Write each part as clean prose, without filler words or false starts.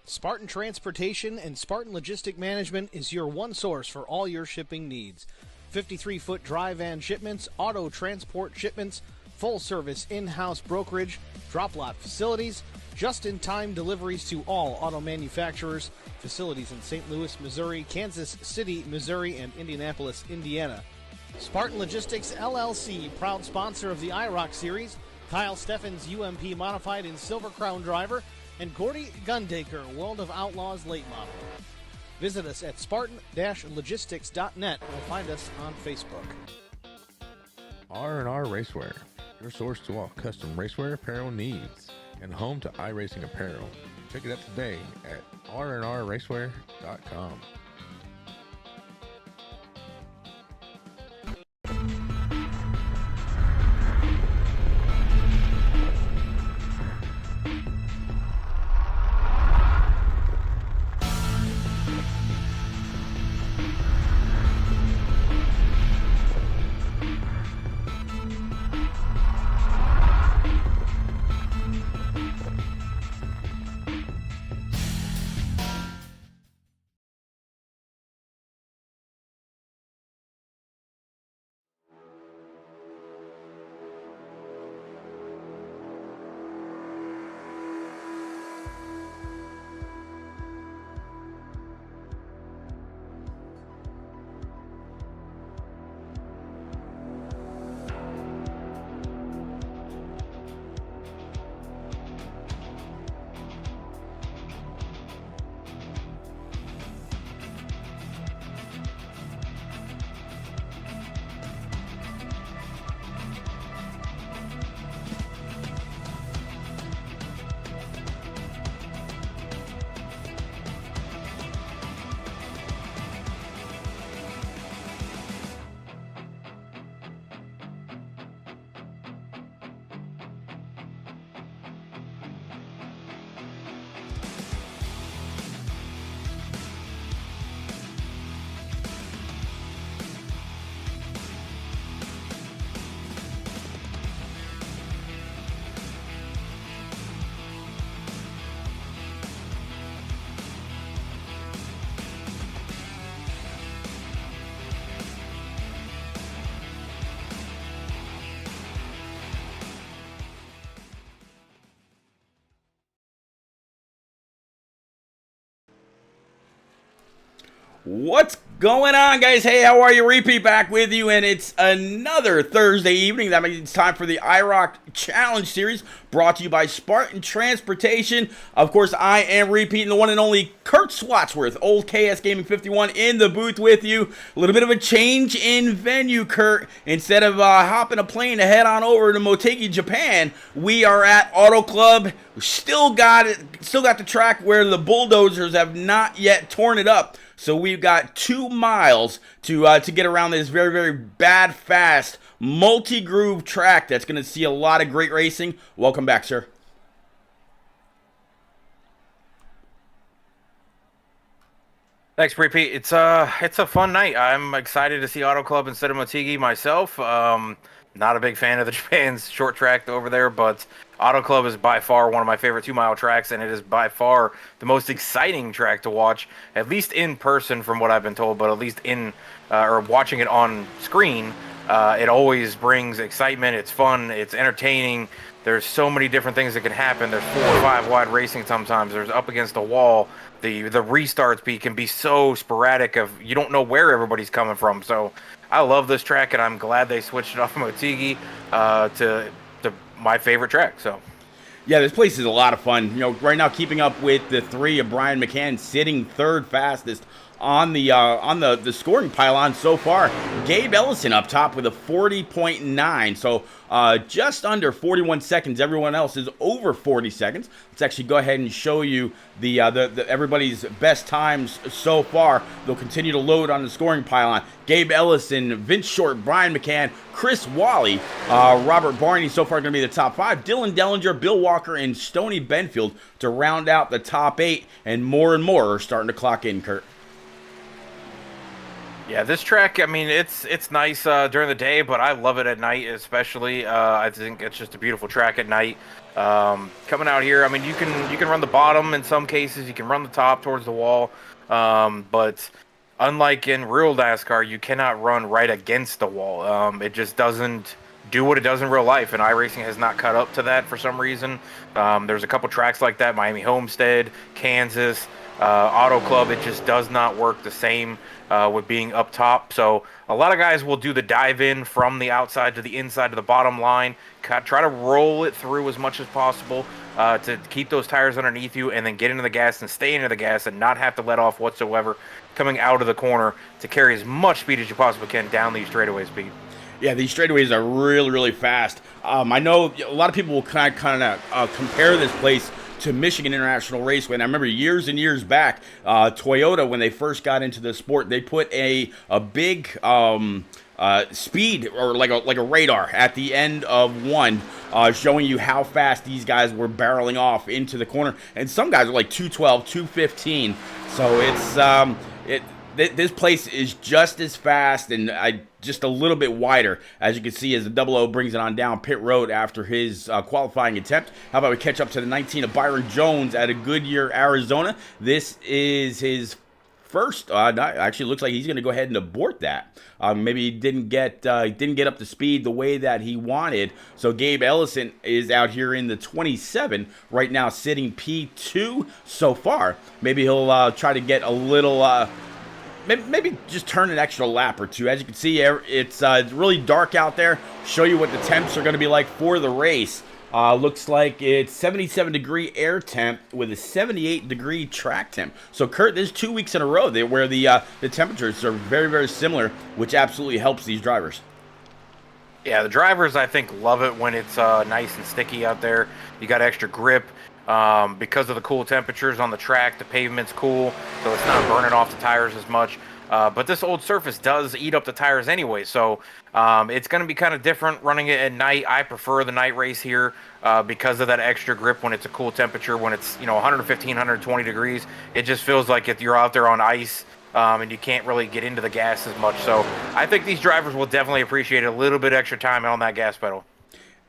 Spartan Transportation and Spartan Logistic Management is your one source for all your shipping needs. 53-foot dry van shipments, auto transport shipments, full-service in-house brokerage, drop lot facilities, just-in-time deliveries to all auto manufacturers, facilities in St. Louis, Missouri, Kansas City, Missouri, and Indianapolis, Indiana. Spartan Logistics LLC, proud sponsor of the IROC series, Kyle Steffens UMP Modified and Silver Crown Driver, and Gordy Gundaker, World of Outlaws Late Model. Visit us at spartan-logistics.net or find us on Facebook. R&R Racewear, your source to all custom racewear apparel needs, and home to iRacing apparel. Check it out today at rnrracewear.com. What's going on, guys? Hey, how are you? Repeat back with you, and it's another Thursday evening. That means it's time for the IROC Challenge Series, brought to you by Spartan Transportation. Of course, I am repeating the one and only Kurt Swatsworth, old KS Gaming 51, in the booth with you. A little bit of a change in venue, Kurt. Instead of hopping a plane to head on over to Motegi, Japan, we are at Auto Club. We still got the track where the bulldozers have not yet torn it up. So we've got 2 miles to get around this very, very bad, fast, multi-groove track that's going to see a lot of great racing. Welcome back, sir. Thanks, Repeat. It's a fun night. I'm excited to see Auto Club instead of Motegi myself. Not a big fan of the Japan's short track over there, but Auto Club is by far one of my favorite 2-mile tracks, and it is by far the most exciting track to watch, at least in person from what I've been told, but at least in or watching it on screen. It always brings excitement. It's fun. It's entertaining. There's so many different things that can happen. There's 4 or 5 wide racing sometimes. There's up against a wall. The restarts can be so sporadic of you don't know where everybody's coming from. So I love this track, and I'm glad they switched it off from Motegi to my favorite track. So yeah, this place is a lot of fun. You know, right now keeping up with the 3 of Brian McCann, sitting 3rd fastest on the scoring pylon so far. Gabe Ellison up top with a 40.9, so just under 41 seconds. Everyone else is over 40 seconds. Let's actually go ahead and show you the everybody's best times so far. They'll continue to load on the scoring pylon. Gabe Ellison, Vince Short, Brian McCann, Chris Wally, Robert Barney so far going to be the top 5. Dylan Dellinger, Bill Walker, and Stoney Benfield to round out the top 8, and more are starting to clock in, Kurt. Yeah, this track, I mean, it's nice during the day, but I love it at night, especially. I think it's just a beautiful track at night. Coming out here, I mean, you can run the bottom in some cases, you can run the top towards the wall, but unlike in real NASCAR, you cannot run right against the wall. It just doesn't do what it does in real life, and iRacing has not caught up to that for some reason. There's a couple tracks like that, Miami Homestead, Kansas, Auto Club. It just does not work the same with being up top. So a lot of guys will do the dive in from the outside to the inside to the bottom line, try to roll it through as much as possible to keep those tires underneath you, and then get into the gas and stay into the gas and not have to let off whatsoever coming out of the corner to carry as much speed as you possibly can down these straightaway speed. Yeah, these straightaways are really, really fast. I know a lot of people will kind of compare this place to Michigan International Raceway. And I remember years and years back, Toyota, when they first got into the sport, they put a big speed, or like a radar at the end of one, showing you how fast these guys were barreling off into the corner. And some guys are like 212, 215. So it's this place is just as fast and just a little bit wider, as you can see, as the 00 brings it on down pit road after his qualifying attempt. How about we catch up to the 19 of Byron Jones at a Goodyear, Arizona. This is his first. Actually, looks like he's going to go ahead and abort that. Maybe he didn't get up to speed the way that he wanted. So Gabe Ellison is out here in the 27 right now, sitting P2 so far. Maybe he'll try to get a little. Maybe just turn an extra lap or two. As you can see, it's really dark out there. Show you what the temps are going to be like for the race. Looks like it's 77-degree air temp with a 78-degree track temp. So, Kurt, there's 2 weeks in a row where the temperatures are very, very similar, which absolutely helps these drivers. Yeah, the drivers, I think, love it when it's nice and sticky out there. You got extra grip. Because of the cool temperatures on the track, the pavement's cool, so it's not burning off the tires as much. But this old surface does eat up the tires anyway, so it's going to be kind of different running it at night. I prefer the night race here because of that extra grip when it's a cool temperature. When it's 115, 120 degrees, it just feels like if you're out there on ice and you can't really get into the gas as much. So I think these drivers will definitely appreciate a little bit extra time on that gas pedal.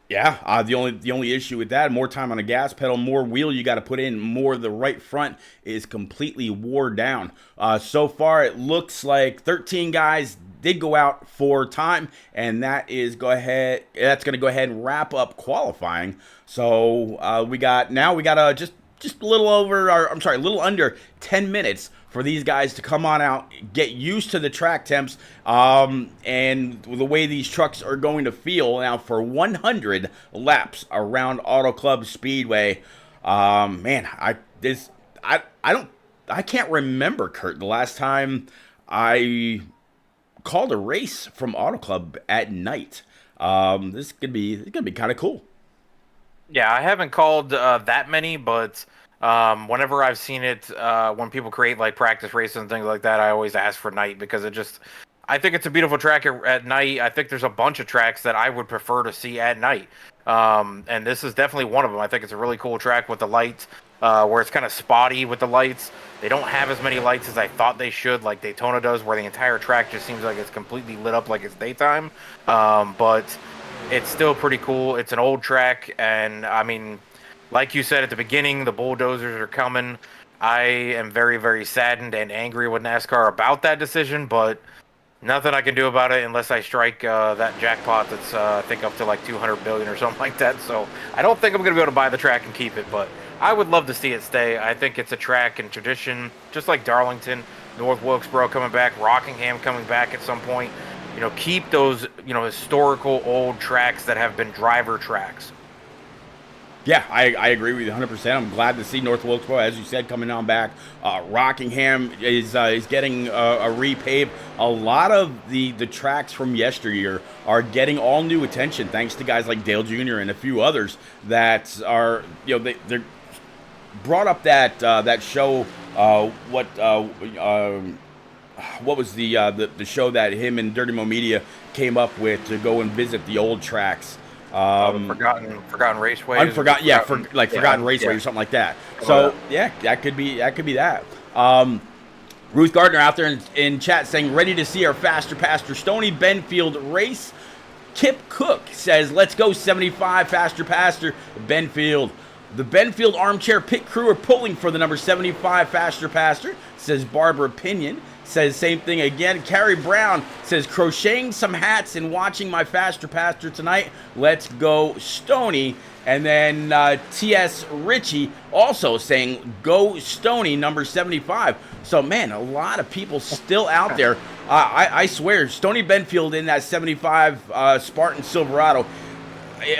Yeah, the only issue with that, more time on the gas pedal, more wheel you got to put in, more the right front is completely wore down. So far, it looks like 13 guys did go out for time, and that's going to go ahead and wrap up qualifying. So we got just a little a little under 10 minutes for these guys to come on out, get used to the track temps, and the way these trucks are going to feel now for 100 laps around Auto Club Speedway. I can't remember, Kurt, the last time I called a race from Auto Club at night. This is gonna be kind of cool. Yeah, I haven't called that many, but whenever I've seen it, when people create like practice races and things like that, I always ask for night because I think it's a beautiful track at night. I think there's a bunch of tracks that I would prefer to see at night. And this is definitely one of them. I think it's a really cool track with the lights, where it's kind of spotty with the lights. They don't have as many lights as I thought they should, like Daytona does, where the entire track just seems like it's completely lit up like it's daytime. But it's still pretty cool. It's an old track, and I mean, like you said at the beginning, the bulldozers are coming. I am very, very saddened and angry with NASCAR about that decision, but nothing I can do about it unless I strike that jackpot that's, I think, up to like $200 billion or something like that. So I don't think I'm going to be able to buy the track and keep it, but I would love to see it stay. I think it's a track and tradition, just like Darlington, North Wilkesboro coming back, Rockingham coming back at some point. Keep those, historical old tracks that have been driver tracks. Yeah, I agree with you 100%. I'm glad to see North Wilkesboro, as you said, coming on back. Rockingham is getting a repave. A lot of the tracks from yesteryear are getting all new attention thanks to guys like Dale Jr. and a few others that are, they're brought up that show. What was the show that him and Dirty Mo Media came up with to go and visit the old tracks? Forgotten Raceway. Forgotten Raceway or something like that. So that could be that. Ruth Gardner out there in chat saying, ready to see our Faster Pastor Stony Benfield race. Kip Cook says, let's go 75 Faster Pastor Benfield. The Benfield Armchair Pit Crew are pulling for the number 75 Faster Pastor, says Barbara Pinion. Says same thing again. Carrie Brown says, crocheting some hats and watching my Faster Pastor tonight. Let's go Stony. And then T.S. Ritchie also saying, go Stony, number 75. So, man, a lot of people still out there. I swear, Stony Benfield in that 75 Spartan Silverado,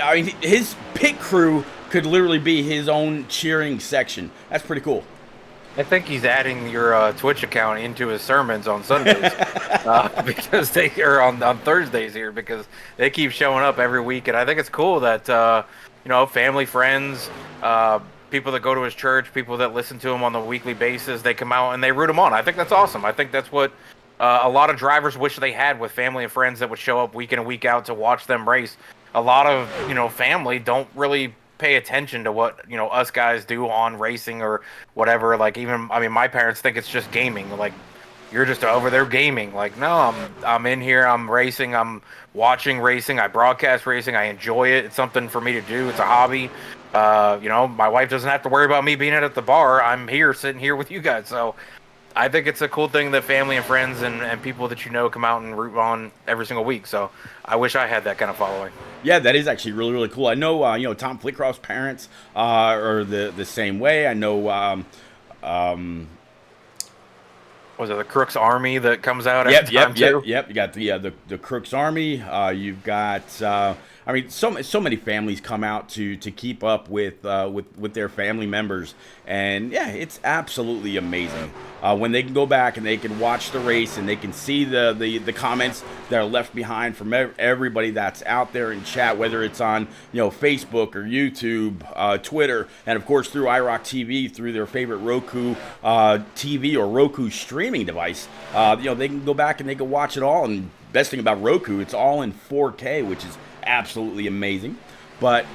I mean, his pit crew could literally be his own cheering section. That's pretty cool. I think he's adding your Twitch account into his sermons on Sundays because they are on Thursdays here because they keep showing up every week. And I think it's cool that, family, friends, people that go to his church, people that listen to him on the weekly basis, they come out and they root him on. I think that's awesome. I think that's what a lot of drivers wish they had with family and friends that would show up week in and week out to watch them race. A lot of, family don't really pay attention to what, us guys do on racing or whatever. Like my parents think it's just gaming. Like, you're just over there gaming. Like, no, I'm in here, I'm racing, I'm watching racing, I broadcast racing, I enjoy it. It's something for me to do. It's a hobby. My wife doesn't have to worry about me being at the bar. I'm here, sitting here with you guys. So I think it's a cool thing that family and friends and people that come out and root on every single week. So I wish I had that kind of following. Yeah, that is actually really, really cool. I know, Tom Flickroff's parents are the same way. I know, was it the Crooks Army that comes out every time too? Yep. You got the Crooks Army. You've got, so many families come out to keep up with their family members, and yeah, it's absolutely amazing when they can go back and they can watch the race and they can see the comments that are left behind from everybody that's out there in chat, whether it's on Facebook or YouTube, Twitter, and of course through IROC TV through their favorite Roku TV or Roku streaming device. They can go back and they can watch it all. And best thing about Roku, it's all in 4K, which is absolutely amazing. But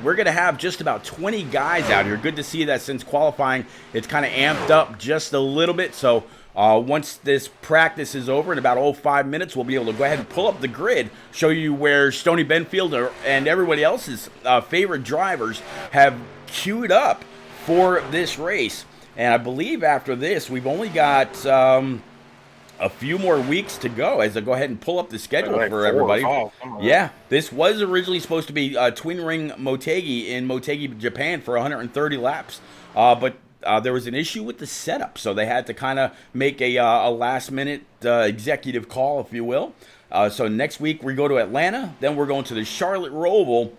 we're going to have just about 20 guys out here. Good to see that since qualifying, it's kind of amped up just a little bit. So once this practice is over in about 5 minutes, we'll be able to go ahead and pull up the grid, show you where Stony Benfield and everybody else's favorite drivers have queued up for this race. And I believe after this, we've only got a few more weeks to go as I go ahead and pull up the schedule for everybody. Yeah, this was originally supposed to be Twin Ring Motegi in Motegi, Japan for 130 laps. But there was an issue with the setup, so they had to kind of make a last-minute executive call, if you will. So next week we go to Atlanta, then we're going to the Charlotte Roval,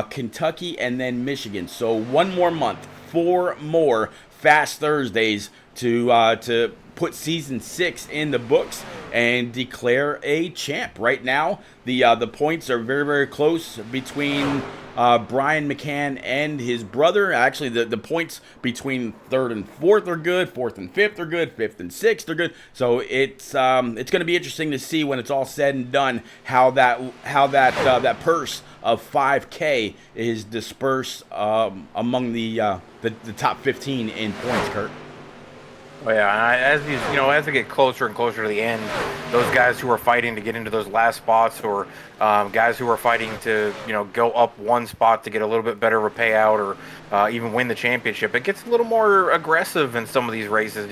Kentucky, and then Michigan. So 1 more month, 4 more Fast Thursdays to put season 6 in the books and declare a champ. Right now, the points are very, very close between Brian McCann and his brother. Actually, the points between 3rd and 4th are good, 4th and 5th are good, 5th and 6th are good. So it's going to be interesting to see when it's all said and done how that purse of $5K is dispersed among the top 15 in points, Kurt. Oh yeah, as we get closer and closer to the end, those guys who are fighting to get into those last spots, or guys who are fighting to go up 1 spot to get a little bit better of a payout, or even win the championship, it gets a little more aggressive in some of these races.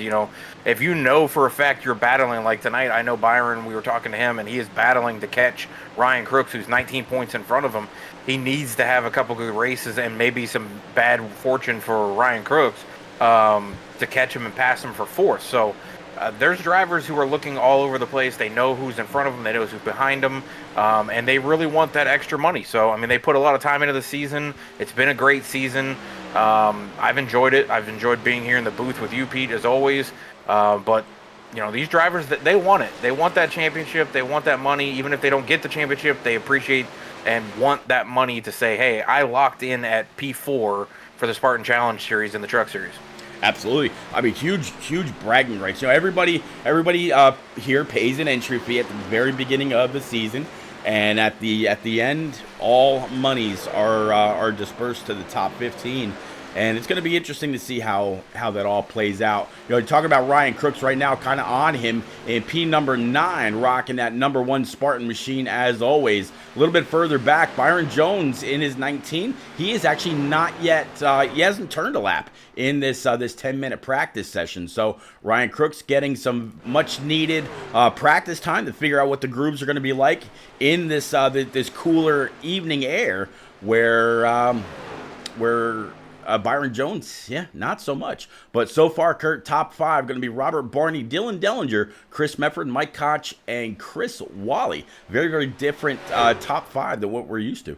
If for a fact you're battling, like tonight, I know Byron, we were talking to him, and he is battling to catch Ryan Crooks, who's 19 points in front of him. He needs to have a couple good races and maybe some bad fortune for Ryan Crooks to catch him and pass him for 4th. So there's drivers who are looking all over the place. They know who's in front of them. They know who's behind them. And they really want that extra money. So, they put a lot of time into the season. It's been a great season. I've enjoyed it. I've enjoyed being here in the booth with you, Pete, as always. But, these drivers, they want it. They want that championship. They want that money. Even if they don't get the championship, they appreciate and want that money to say, hey, I locked in at P4 for the Spartan Challenge Series and the Truck Series. Absolutely. Huge bragging rights. Everybody here pays an entry fee at the very beginning of the season, and at the end, all monies are dispersed to the top 15. and it's going to be interesting to see how that all plays out. You know, talking about Ryan Crooks right now, kind of on him in P number 9, rocking that number 1 Spartan machine as always. A little bit further back, Byron Jones in his 19. He is actually not yet, he hasn't turned a lap in this 10-minute practice session. So Ryan Crooks getting some much needed practice time to figure out what the grooves are going to be like in this this cooler evening air where Byron Jones, yeah, not so much. But so far, Kurt, top 5 going to be Robert Barney, Dylan Dellinger, Chris Mefford, Mike Koch, and Chris Wally. Very, very different top 5 than what we're used to.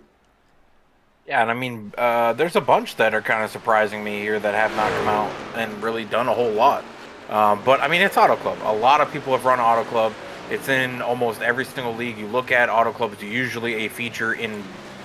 Yeah, and I mean, there's a bunch that are kind of surprising me here that have not come out and really done a whole lot. But, I mean, it's Auto Club. A lot of people have run Auto Club. It's in almost every single league you look at. Auto Club is usually a feature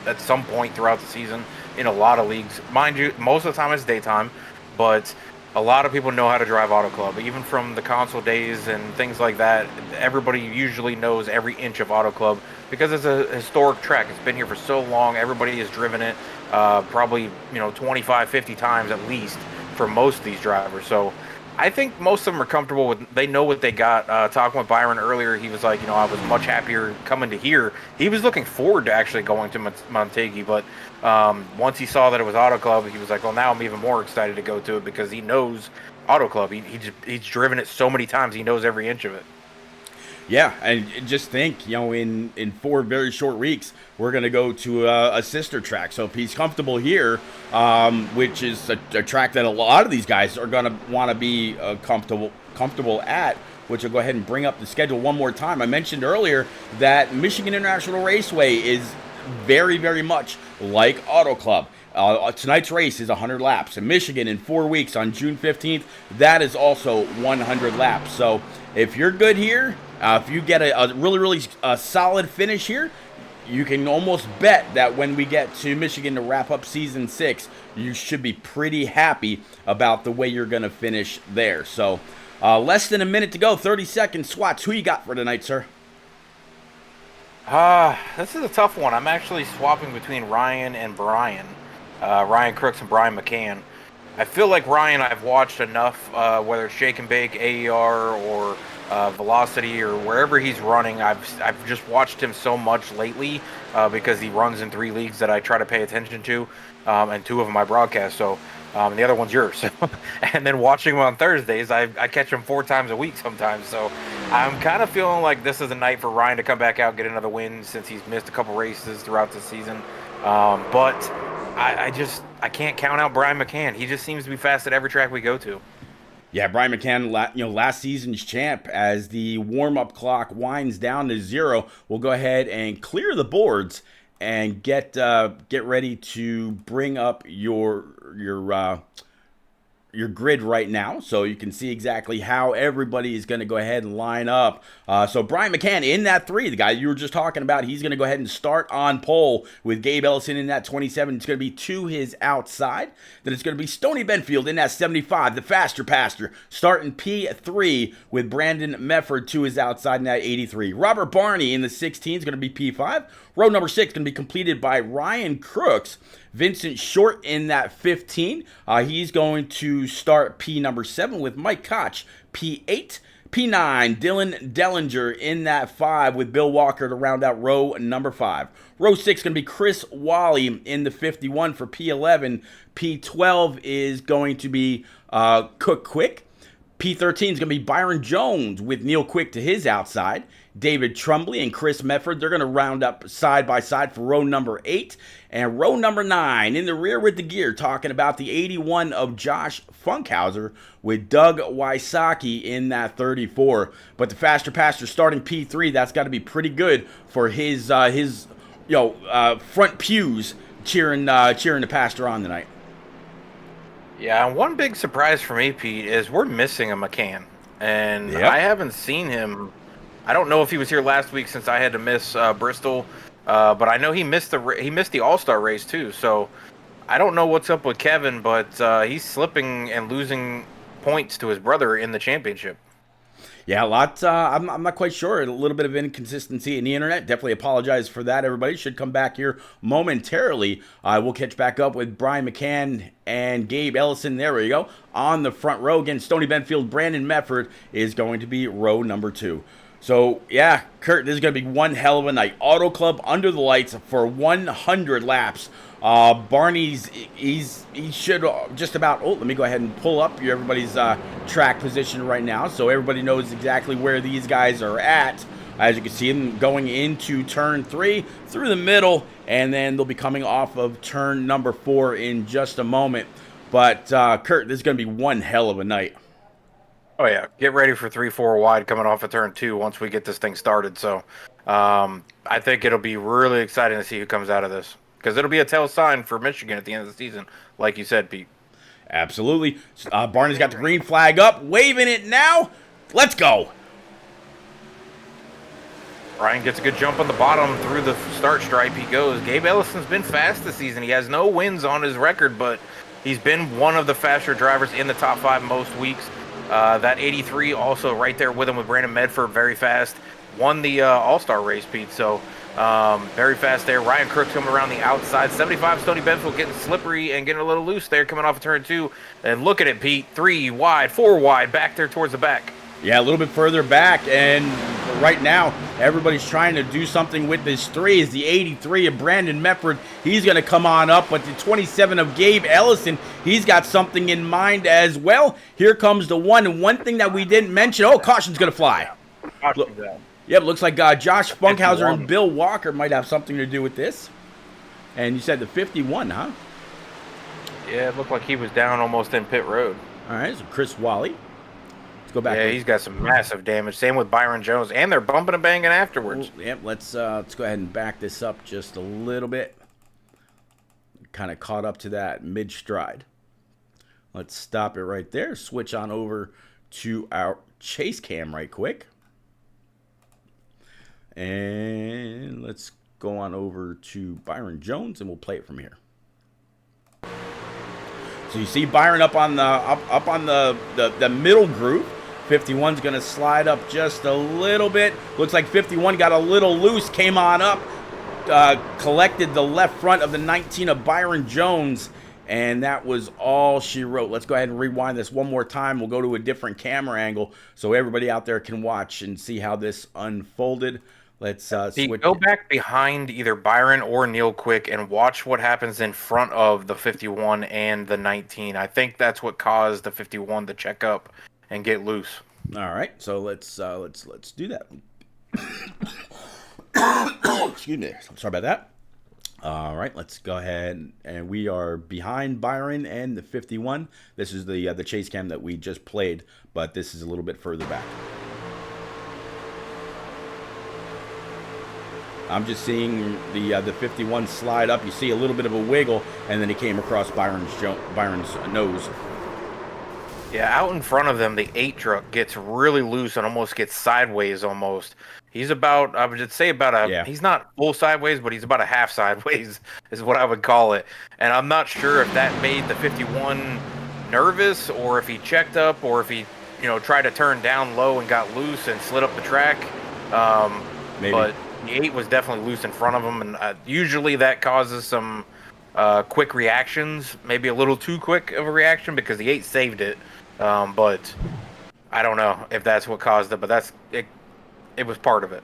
at some point throughout the season in a lot of leagues. Mind you, most of the time it's daytime, but a lot of people know how to drive Auto Club. Even from the console days and things like that, everybody usually knows every inch of Auto Club because it's a historic track. It's been here for so long. Everybody has driven it probably 25, 50 times at least for most of these drivers. So I think most of them are comfortable with, they know what they got. Talking with Byron earlier, he was like, I was much happier coming to here. He was looking forward to actually going to Montague, but once he saw that it was Auto Club, he was like, well, now I'm even more excited to go to it because he knows Auto Club. He's driven it so many times, he knows every inch of it. Yeah, and just think, in 4 very short weeks, we're going to go to a sister track. So if he's comfortable here, which is a track that a lot of these guys are going to want to be comfortable at, which will go ahead and bring up the schedule one more time. I mentioned earlier that Michigan International Raceway is very, very much like Auto Club. Tonight's race is 100 laps. In Michigan, in 4 weeks, on June 15th, that is also 100 laps. So if you're good here, if you get a really, really solid finish here, you can almost bet that when we get to Michigan to wrap up Season 6, you should be pretty happy about the way you're going to finish there. So less than a minute to go, 30 seconds. Swats, who you got for tonight, sir? This is a tough one. I'm actually swapping between Ryan and Brian. Ryan Crooks and Brian McCann. I feel like Ryan, I've watched enough, whether it's Shake and Bake, AER, or Velocity, or wherever he's running. I've just watched him so much lately because he runs in 3 leagues that I try to pay attention to, and 2 of them I broadcast. So, and the other one's yours. And then watching him on Thursdays, I catch him 4 times a week sometimes. So I'm kind of feeling like this is a night for Ryan to come back out, get another win since he's missed a couple races throughout the season. But I can't count out Brian McCann. He just seems to be fast at every track we go to. Yeah, Brian McCann, last season's champ. As the warm-up clock winds down to 0, we'll go ahead and clear the boards and get ready to bring up your grid right now, so you can see exactly how everybody is going to go ahead and line up. So Brian McCann in that 3, the guy you were just talking about, he's going to go ahead and start on pole with Gabe Ellison in that 27. It's going to be to his outside. Then it's going to be Stoney Benfield in that 75, the faster pastor, starting P3 with Brandon Mefford to his outside in that 83. Robert Barney in the 16 is going to be P5. Row number 6 going to be completed by Ryan Crooks. Vincent Short in that 15. He's going to start P number 7 with Mike Koch, P8. P9, Dylan Dellinger in that 5 with Bill Walker to round out row number 5. Row 6 going to be Chris Wally in the 51 for P11. P12 is going to be Cook Quick. P13 is going to be Byron Jones with Neil Quick to his outside. David Trumbley and Chris Mefford, they're going to round up side by side for row number 8. And row number 9, in the rear with the gear, talking about the 81 of Josh Funkhauser with Doug Wysocki in that 34. But the faster pastor starting P3, that's got to be pretty good for his front pews cheering the pastor on tonight. Yeah, and one big surprise for me, Pete, is we're missing a McCann. And Yep. I haven't seen him. I don't know if he was here last week since I had to miss Bristol, but I know he missed the All-Star race too. So I don't know what's up with Kevin, but he's slipping and losing points to his brother in the championship. Yeah, a lot. I'm not quite sure. A little bit of inconsistency in the internet. Definitely apologize for that, everybody. Should come back here momentarily. We'll catch back up with Brian McCann and Gabe Ellison. There we go. On the front row. Again, Stony Benfield, Brandon Medford is going to be row number 2. So, yeah, Kurt, this is going to be one hell of a night. Auto Club under the lights for 100 laps. Barney's, he should just about, oh, let me go ahead and pull up everybody's track position right now so everybody knows exactly where these guys are at. As you can see them going into turn 3 through the middle, and then they'll be coming off of turn number 4 in just a moment. But, Kurt, this is going to be one hell of a night. Oh, yeah. Get ready for 3-4 wide coming off of turn 2 once we get this thing started. So I think it'll be really exciting to see who comes out of this, because it'll be a tell sign for Michigan at the end of the season, like you said, Pete. Absolutely. Barney's got the green flag up, waving it now. Let's go. Ryan gets a good jump on the bottom through the start stripe. He goes. Gabe Ellison's been fast this season. He has no wins on his record, but he's been one of the faster drivers in the top 5 most weeks. That 83 also right there with him with Brandon Medford, very fast. Won the All-Star race, Pete, so very fast there. Ryan Crook's coming around the outside. 75, Stony Benfield getting slippery and getting a little loose there coming off of turn 2. And look at it, Pete. 3 wide, 4 wide, back there towards the back. Yeah, a little bit further back, and right now, everybody's trying to do something with this 3. Is the 83 of Brandon Medford. He's going to come on up, but the 27 of Gabe Ellison, he's got something in mind as well. Here comes the 1, and one thing that we didn't mention, oh, caution's going to fly. Yep, looks like Josh Funkhauser and Bill Walker might have something to do with this. And you said the 51, huh? Yeah, it looked like he was down almost in pit road. All right, so Chris Wally. Go back. Yeah, he's got some massive damage. Same with Byron Jones, and they're bumping and banging afterwards. Yep, let's go ahead and back this up just a little bit. Kind of caught up to that mid-stride. Let's stop it right there. Switch on over to our chase cam right quick. And let's go on over to Byron Jones, and we'll play it from here. So you see Byron up on the middle group. 51's going to slide up just a little bit. Looks like 51 got a little loose, came on up, collected the left front of the 19 of Byron Jones, and that was all she wrote. Let's go ahead and rewind this one more time. We'll go to a different camera angle so everybody out there can watch and see how this unfolded. Let's switch. Go back behind either Byron or Neil Quick and watch what happens in front of the 51 and the 19. I think that's what caused the 51 to check up and get loose. All right, so let's do that. Excuse me. Sorry about that. All right, let's go ahead, and we are behind Byron and the 51. This is the chase cam that we just played, but this is a little bit further back. I'm just seeing the 51 slide up. You see a little bit of a wiggle, and then it came across Byron's nose. Yeah, out in front of them, the 8 truck gets really loose and almost gets sideways almost. He's about, I would just say he's not full sideways, but he's about a half sideways is what I would call it. And I'm not sure if that made the 51 nervous or if he checked up or if he, tried to turn down low and got loose and slid up the track. Maybe. But the 8 was definitely loose in front of him, and usually that causes some quick reactions, maybe a little too quick of a reaction because the 8 saved it. But I don't know if that's what caused it, but it was part of it.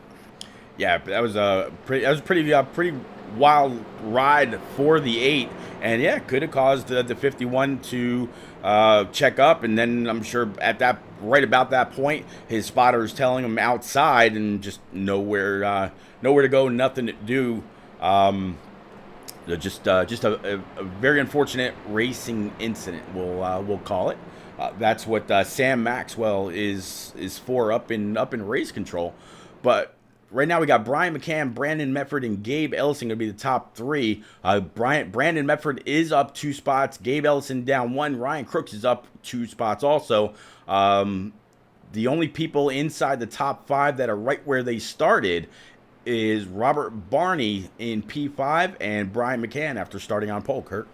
Yeah, that was a pretty wild ride for the 8, and yeah, could have caused the 51 to check up, and then I'm sure right about that point, his spotter is telling him outside and just nowhere to go, nothing to do. Just a very unfortunate racing incident, we'll call it. That's what Sam Maxwell is for up in race control. But right now we got Brian McCann, Brandon Medford, and Gabe Ellison going to be the top 3. Brandon Medford is up 2 spots. Gabe Ellison down 1. Ryan Crooks is up 2 spots also. The only people inside the top 5 that are right where they started is Robert Barney in P5 and Brian McCann after starting on pole, Kurt.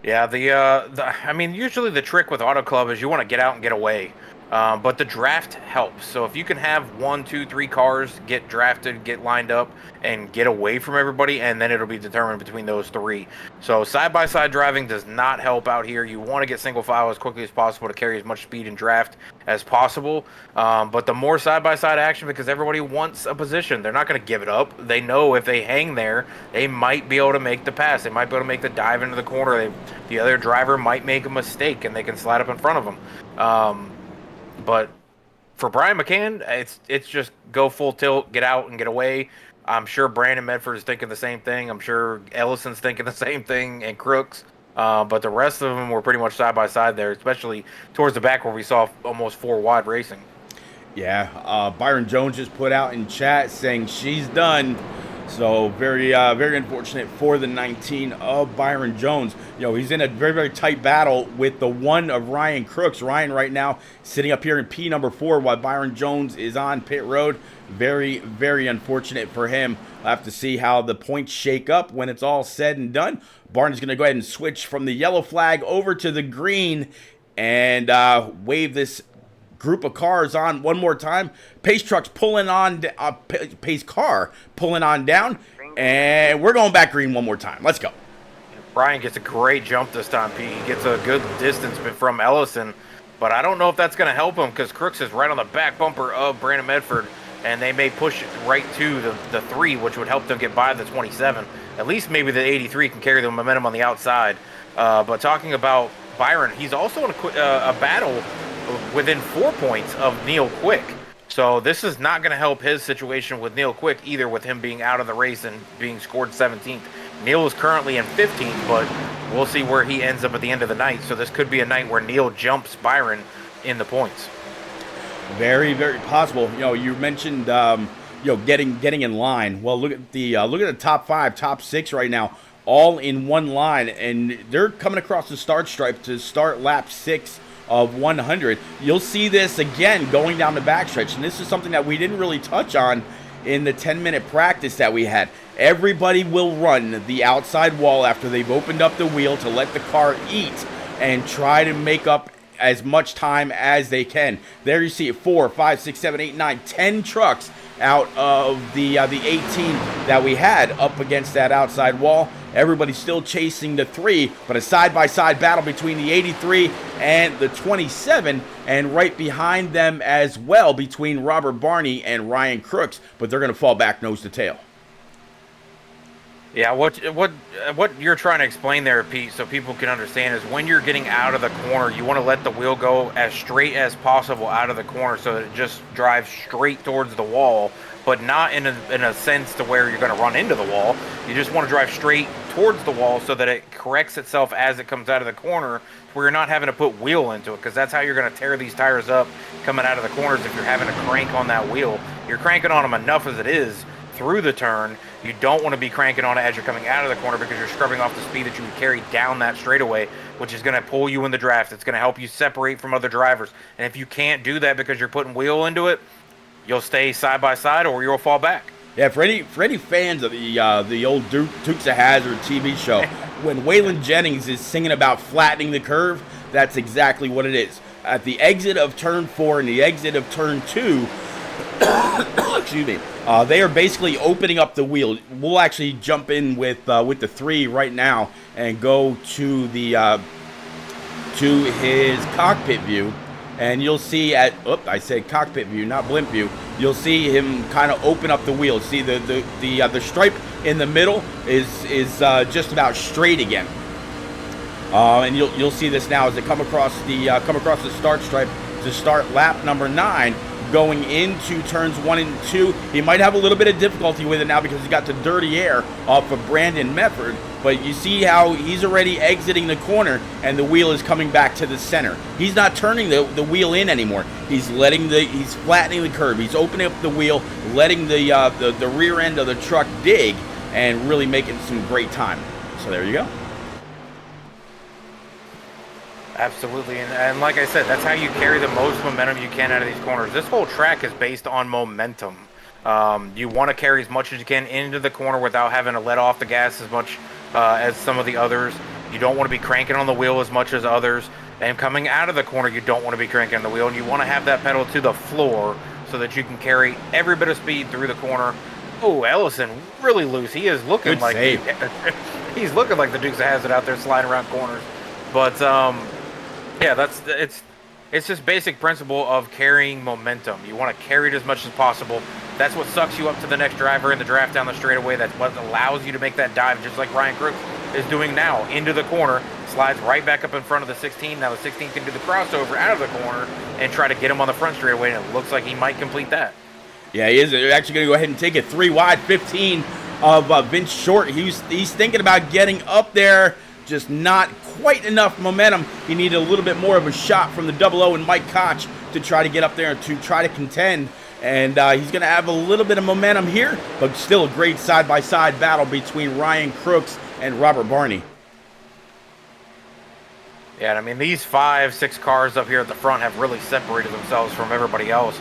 Yeah, usually the trick with Auto Club is you want to get out and get away. But the draft helps. So if you can have 1, 2, 3 cars get drafted, get lined up, and get away from everybody, and then it'll be determined between those 3. So side-by-side driving does not help out here. You want to get single file as quickly as possible to carry as much speed in draft as possible. But the more side-by-side action, because everybody wants a position, they're not going to give it up. They know if they hang there, they might be able to make the pass. They might be able to make the dive into the corner. The other driver might make a mistake, and they can slide up in front of them. But for Brian McCann, it's just go full tilt, get out and get away. I'm sure Brandon Medford is thinking the same thing. I'm sure Ellison's thinking the same thing, and Crooks. But the rest of them were pretty much side by side there, especially towards the back where we saw almost 4 wide racing. Yeah, Byron Jones just put out in chat saying she's done. So very unfortunate for the 19 of Byron Jones. You know, he's in a very, very tight battle with the 1 of Ryan Crooks. Ryan right now sitting up here in P number 4 while Byron Jones is on pit road. Very, very unfortunate for him. We'll have to see how the points shake up when it's all said and done. Barton's going to go ahead and switch from the yellow flag over to the green and wave this group of cars on one more time. Pace truck's pulling on, pace car pulling on down, and we're going back green one more time. Let's go. Brian gets a great jump this time, Pete. He gets a good distance from Ellison, but I don't know if that's going to help him because Crooks is right on the back bumper of Brandon Medford, and they may push it right to the 3, which would help them get by the 27. At least maybe the 83 can carry the momentum on the outside. But talking about Byron, he's also in a battle within 4 points of Neil Quick. So this is not going to help his situation with Neil Quick either, with him being out of the race and being scored 17th. Neil is currently in 15th, but we'll see where he ends up at the end of the night. So this could be a night where Neil jumps Byron in the points. Very, very possible. You know, you mentioned getting in line. Well, look at the top 5, top 6 right now, all in one line, and they're coming across the start stripe to start lap 6 of 100. You'll see this again going down the backstretch, and this is something that we didn't really touch on in the 10-minute practice that we had. Everybody will run the outside wall after they've opened up the wheel to let the car eat and try to make up as much time as they can. There you see it, 4, 5, 6, 7, 8, 9, 10 trucks out of the 18 that we had up against that outside wall. Everybody's still chasing the 3, but a side-by-side battle between the 83 and the 27, and right behind them as well between Robert Barney and Ryan Crooks, but they're going to fall back nose to tail. Yeah, what you're trying to explain there, Pete, so people can understand, is when you're getting out of the corner, you want to let the wheel go as straight as possible out of the corner so that it just drives straight towards the wall, but not in a sense to where you're going to run into the wall. You just want to drive straight towards the wall so that it corrects itself as it comes out of the corner, where you're not having to put wheel into it, because that's how you're going to tear these tires up coming out of the corners if you're having to crank on that wheel. You're cranking on them enough as it is through the turn. You don't want to be cranking on it as you're coming out of the corner, because you're scrubbing off the speed that you would carry down that straightaway, which is going to pull you in the draft. It's going to help you separate from other drivers. And if you can't do that because you're putting wheel into it, you'll stay side by side or you'll fall back. Yeah, for any fans of the old Dukes of Hazzard TV show, when Waylon Jennings is singing about flattening the curve, that's exactly what it is. At the exit of turn 4 and the exit of turn 2, excuse me, they are basically opening up the wheel. We'll actually jump in with the 3 right now and go to the to his cockpit view, and you'll see I said cockpit view, not blimp view. You'll see him kind of open up the wheel. See the stripe in the middle is just about straight again, and you'll see this now as they come across the start stripe to start lap number 9. Going into turns 1 and 2. He might have a little bit of difficulty with it now because he's got the dirty air off of Brandon Medford, but you see how he's already exiting the corner and the wheel is coming back to the center. He's not turning the wheel in anymore. He's flattening the curve. He's opening up the wheel, letting the rear end of the truck dig, and really making some great time. So there you go. Absolutely, and like I said, that's how you carry the most momentum you can out of these corners. This whole track is based on momentum. You want to carry as much as you can into the corner without having to let off the gas as much as some of the others. You don't want to be cranking on the wheel as much as others. And coming out of the corner, you don't want to be cranking the wheel, and you want to have that pedal to the floor so that you can carry every bit of speed through the corner. Oh, Ellison really loose. He is looking Good like save. he's looking like the Dukes of Hazzard out there sliding around corners. But yeah, it's just basic principle of carrying momentum. You want to carry it as much as possible. That's what sucks you up to the next driver in the draft down the straightaway. That's what allows you to make that dive, just like Ryan Crooks is doing now, into the corner, slides right back up in front of the 16. Now the 16 can do the crossover out of the corner and try to get him on the front straightaway, and it looks like he might complete that. Yeah, he is. They're actually going to go ahead and take it 3 wide, 15 of Vince Short. He's thinking about getting up there, just not quite enough momentum. He needed a little bit more of a shot from the 00 and Mike Koch to try to get up there to try to contend. And he's going to have a little bit of momentum here, but still a great side-by-side battle between Ryan Crooks and Robert Barney. Yeah, and I mean, these 5-6 cars up here at the front have really separated themselves from everybody else.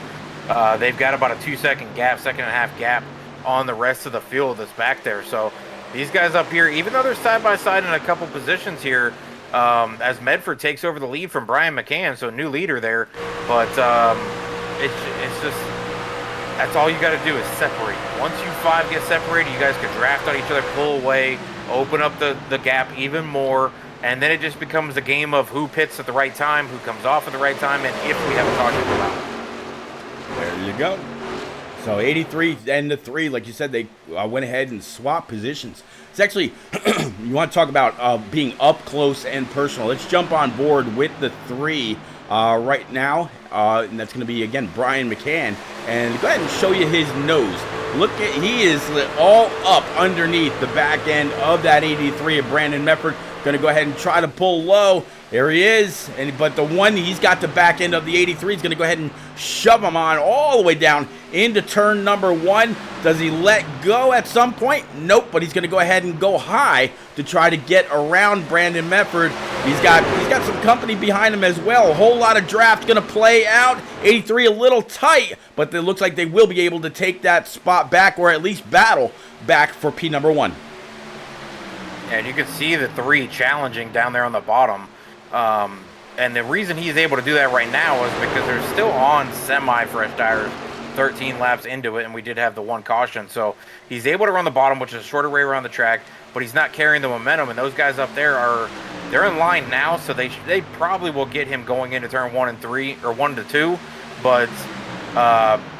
They've got about a 2-second gap, 1.5-second gap on the rest of the field that's back there. So these guys up here, even though they're side-by-side in a couple positions here, as Medford takes over the lead from Brian McCann, so new leader there. But it's just, that's all you got to do is separate. Once you 5 get separated, you guys can draft on each other, pull away, open up the gap even more, and then it just becomes a game of who pits at the right time, who comes off at the right time, and if we have a caution allowed. There you go. So 83 and the 3, like you said, they went ahead and swapped positions. It's actually, you want to talk about being up close and personal. Let's jump on board with the 3 right now. And that's going to be, again, Brian McCann. And go ahead and show you his nose. Look at, he is all up underneath the back end of that 83 of Brandon Medford. Going to go ahead and try to pull low. There he is. But the one, he's got the back end of the 83. He's going to go ahead and shove him on all the way down into turn number 1. Does he let go at some point? Nope, but he's going to go ahead and go high to try to get around Brandon Medford. He's got some company behind him as well. A whole lot of draft going to play out. 83 a little tight, but it looks like they will be able to take that spot back, or at least battle back for P number 1. And you can see the 3 challenging down there on the bottom. And the reason he's able to do that right now is because they're still on semi-fresh tires, 13 laps into it, and we did have the 1 caution. So he's able to run the bottom, which is a shorter way around the track, but he's not carrying the momentum. And those guys up there they're in line now, so they probably will get him going into turn 1 and 3, or 1 to 2. But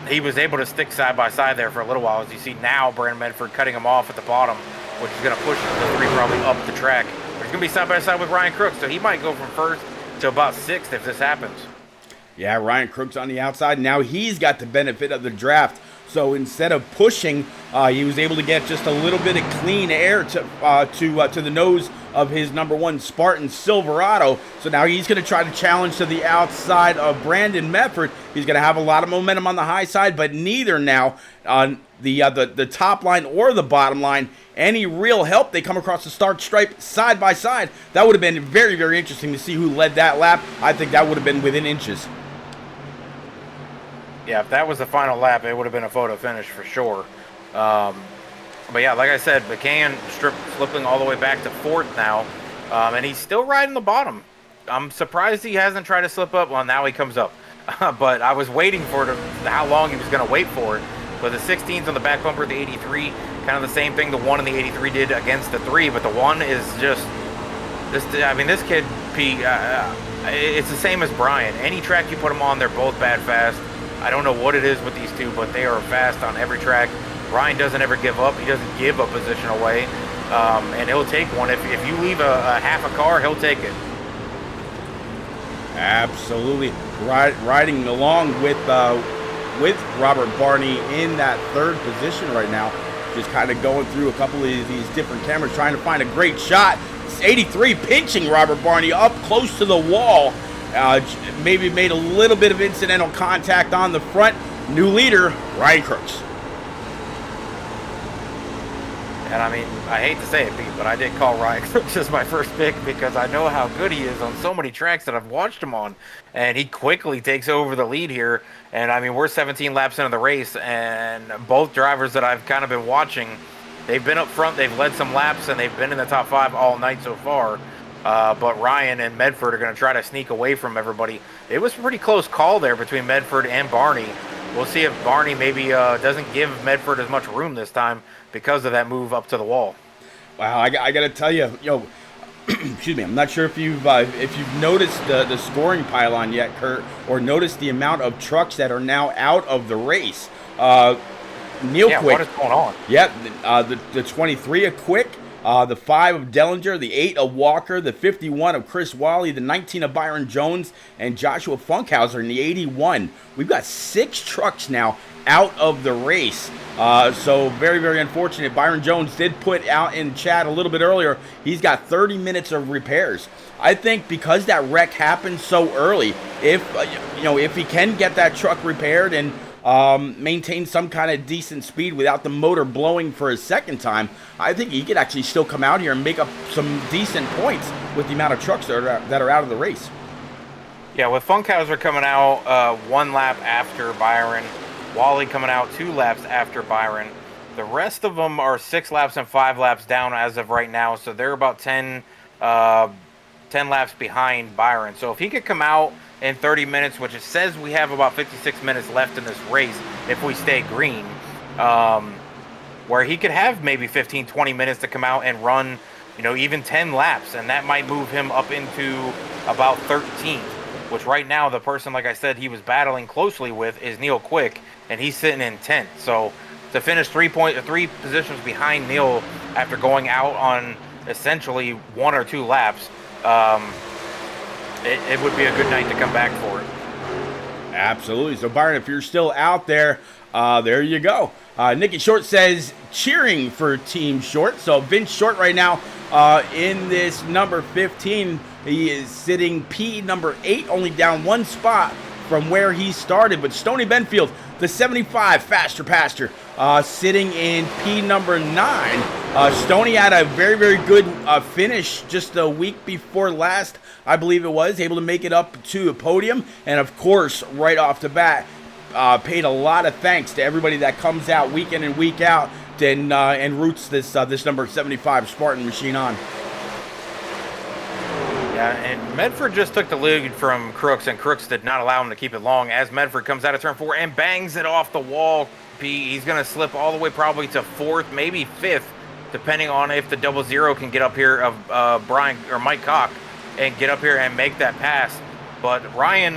he was able to stick side by side there for a little while. As you see now, Brandon Medford cutting him off at the bottom, which is going to push the 3 probably up the track. But he's going to be side by side with Ryan Crooks, so he might go from 1st to about 6th if this happens. Yeah, Ryan Crooks on the outside. Now he's got the benefit of the draft. So instead of pushing, he was able to get just a little bit of clean air to the nose of his number 1 Spartan Silverado. So now he's going to try to challenge to the outside of Brandon Medford. He's going to have a lot of momentum on the high side, but neither now on the top line or the bottom line any real help. They come across the start stripe side by side. That would have been very, very interesting to see who led that lap. I think that would have been within inches. Yeah, if that was the final lap, it would have been a photo finish for sure. But yeah, like I said, McCann slipping all the way back to 4th now, and he's still riding the bottom. I'm surprised he hasn't tried to slip up. Well, now he comes up. But I was waiting for how long he was going to wait for it. But the 16's on the back bumper of the 83, kind of the same thing the 1 in the 83 did against the 3, but the 1 is just, I mean, this kid, it's the same as Brian. Any track you put him on, they're both bad fast. I don't know what it is with these 2, but they are fast on every track. Brian doesn't ever give up. He doesn't give a position away, and he'll take one. If you leave a half a car, he'll take it. Absolutely. Riding along with Robert Barney in that 3rd position right now. Just kind of going through a couple of these different cameras, trying to find a great shot. It's 83 pinching Robert Barney up close to the wall. Maybe made a little bit of incidental contact on the front. New leader, Ryan Crooks. And I mean, I hate to say it, Pete, but I did call Ryan Crooks as my first pick because I know how good he is on so many tracks that I've watched him on. And he quickly takes over the lead here. And I mean, we're 17 laps into the race, and both drivers that I've kind of been watching, they've been up front, they've led some laps, and they've been in the top 5 all night so far. but Ryan and Medford are going to try to sneak away from everybody. It was a pretty close call there between Medford and Barney. We'll see if Barney maybe doesn't give Medford as much room this time because of that move up to the wall. Wow, I got to tell you, excuse me, I'm not sure if you've noticed the scoring pylon yet, Kurt, or noticed the amount of trucks that are now out of the race. Neil Quick. What is going on? Yeah, the 23 of Quick, the 5 of Dellinger, the 8 of Walker, the 51 of Chris Wally, the 19 of Byron Jones, and Joshua Funkhauser in the 81. We've got 6 trucks now out of the race. So very, very unfortunate. Byron Jones did put out in chat a little bit earlier, he's got 30 minutes of repairs. I think because that wreck happened so early, if he can get that truck repaired and maintain some kind of decent speed without the motor blowing for a second time, I think he could actually still come out here and make up some decent points with the amount of trucks that are out of the race. Yeah, with Funkhauser coming out 1 lap after Byron, Wally coming out 2 laps after Byron. The rest of them are 6 laps and 5 laps down as of right now, so they're about 10 laps behind Byron. So if he could come out in 30 minutes, which it says we have about 56 minutes left in this race if we stay green, where he could have maybe 15, 20 minutes to come out and run, even 10 laps, and that might move him up into about 13th, which right now the person, like I said, he was battling closely with is Neil Quick, and he's sitting in 10th. So to finish 3 positions behind Neil after going out on essentially 1 or 2 laps, it would be a good night to come back for it. Absolutely. So, Byron, if you're still out there, there you go. Nicky Short says cheering for Team Short. So, Vince Short right now in this number 15. He is sitting P number 8, only down 1 spot from where he started. But Stoney Benfield, the 75 Faster Pastor, sitting in P number 9. Stoney had a very, very good finish just a week before last, I believe it was, able to make it up to a podium. And, of course, right off the bat, paid a lot of thanks to everybody that comes out week in and week out and roots this number 75 Spartan machine on. Yeah, and Medford just took the lead from Crooks, and Crooks did not allow him to keep it long as Medford comes out of turn 4 and bangs it off the wall. He's going to slip all the way probably to 4th, maybe 5th, depending on if the 00 can get up here of Brian or Mike Cock and get up here and make that pass. But Ryan,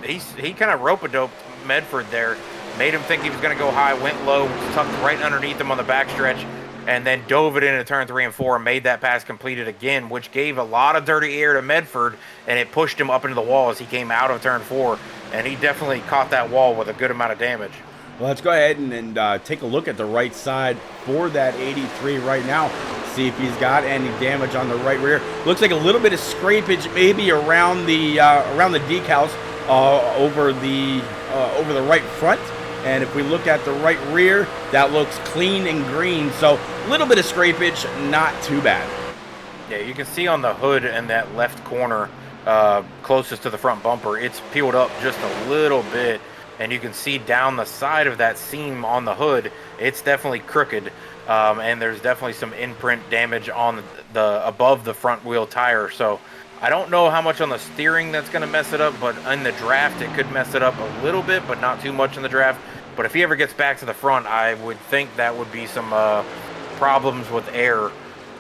he kind of rope-a-doped Medford there, made him think he was going to go high, went low, tucked right underneath him on the backstretch, and then dove it into turn 3 and 4 and made that pass completed again, which gave a lot of dirty air to Medford, and it pushed him up into the wall as he came out of turn 4, and he definitely caught that wall with a good amount of damage. Well, let's go ahead and take a look at the right side for that 83 right now. See if he's got any damage on the right rear. Looks like a little bit of scrapage maybe around the decals over the right front. And if we look at the right rear, that looks clean and green. So a little bit of scrapage, not too bad. Yeah, you can see on the hood in that left corner closest to the front bumper, it's peeled up just a little bit. And you can see down the side of that seam on the hood, it's definitely crooked. And there's definitely some imprint damage on the above the front wheel tire. So I don't know how much on the steering that's going to mess it up, but in the draft it could mess it up a little bit, but not too much in the draft. But if he ever gets back to the front, I would think that would be some problems with air.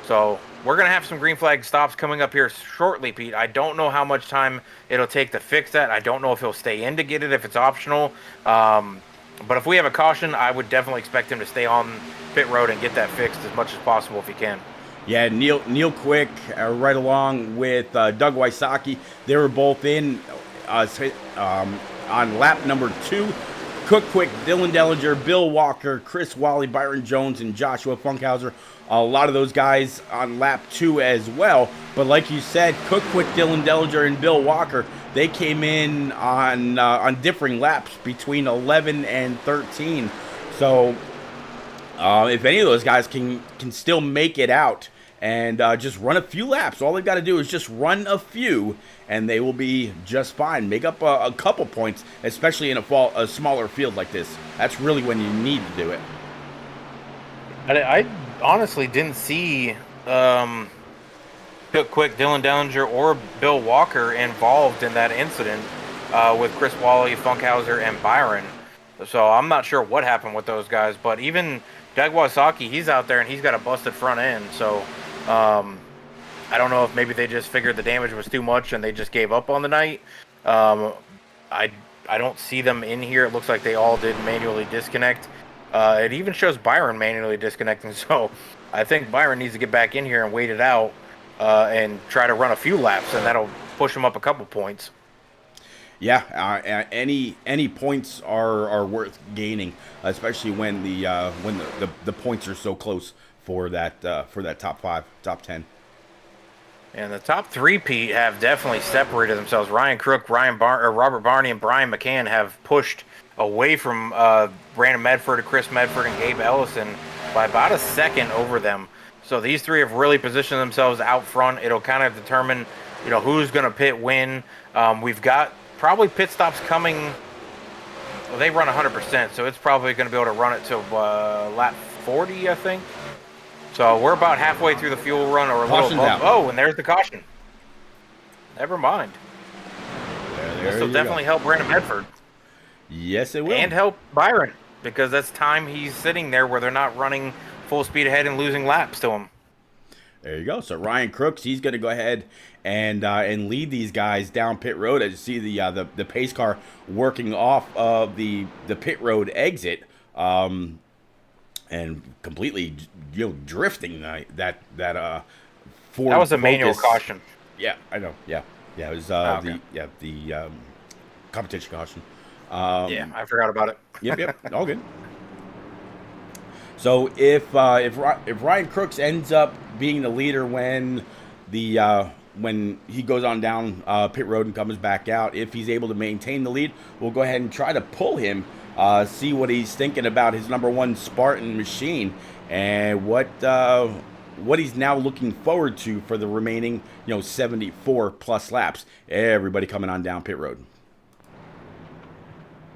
So we're going to have some green flag stops coming up here shortly, Pete. I don't know how much time it'll take to fix that. I don't know if he'll stay in to get it, if it's optional. But if we have a caution, I would definitely expect him to stay on pit road and get that fixed as much as possible if he can. Yeah, Neil Quick right along with Doug Wysocki. They were both in on lap number 2. Cook Quick, Dylan Dellinger, Bill Walker, Chris Wally, Byron Jones, and Joshua Funkhauser. A lot of those guys on lap 2 as well. But like you said, Cook Quick, Dylan Dellinger, and Bill Walker, they came in on differing laps between 11 and 13. So if any of those guys can still make it out and just run a few laps, all they've got to do is just run a few, and they will be just fine. Make up a couple points, especially in a smaller field like this. That's really when you need to do it. I honestly didn't see Bill quick Dylan Dellinger or Bill Walker involved in that incident with Chris Wally, Funkhauser, and Byron. So I'm not sure what happened with those guys, but even Doug Wasaki, he's out there and he's got a busted front end. So I don't know if maybe they just figured the damage was too much and they just gave up on the night. I don't see them in here. It looks like they all did manually disconnect. It even shows Byron manually disconnecting. So I think Byron needs to get back in here and wait it out and try to run a few laps, and that'll push him up a couple points. Yeah, any points are worth gaining, especially when the points are so close for that top 5, top 10. And the top 3, Pete, have definitely separated themselves. Ryan Crook, Robert Barney, and Brian McCann have pushed away from Brandon Medford, Chris Medford, and Gabe Ellison by about a second over them. So these 3 have really positioned themselves out front. It'll kind of determine, who's going to pit when. We've got probably pit stops coming. Well, they run 100%, so it's probably going to be able to run it to lap 40, I think. So we're about halfway through the fuel run, or a little above. Oh, and there's the caution. Never mind. This will definitely help Brandon Medford. Yes, it will. And help Byron, because that's time he's sitting there where they're not running full speed ahead and losing laps to him. There you go. So Ryan Crooks, he's going to go ahead and lead these guys down pit road. As you see the pace car working off of the pit road exit, and completely drifting that Ford. That was a manual caution. Yeah, I know. Yeah, it was okay. the competition caution. Yeah, I forgot about it. Yep, all good. So if Ryan Crooks ends up being the leader when he goes on down pit road and comes back out, if he's able to maintain the lead, we'll go ahead and try to pull him, see what he's thinking about his number 1 Spartan machine and what he's now looking forward to for the remaining 74 plus laps. Everybody coming on down pit road.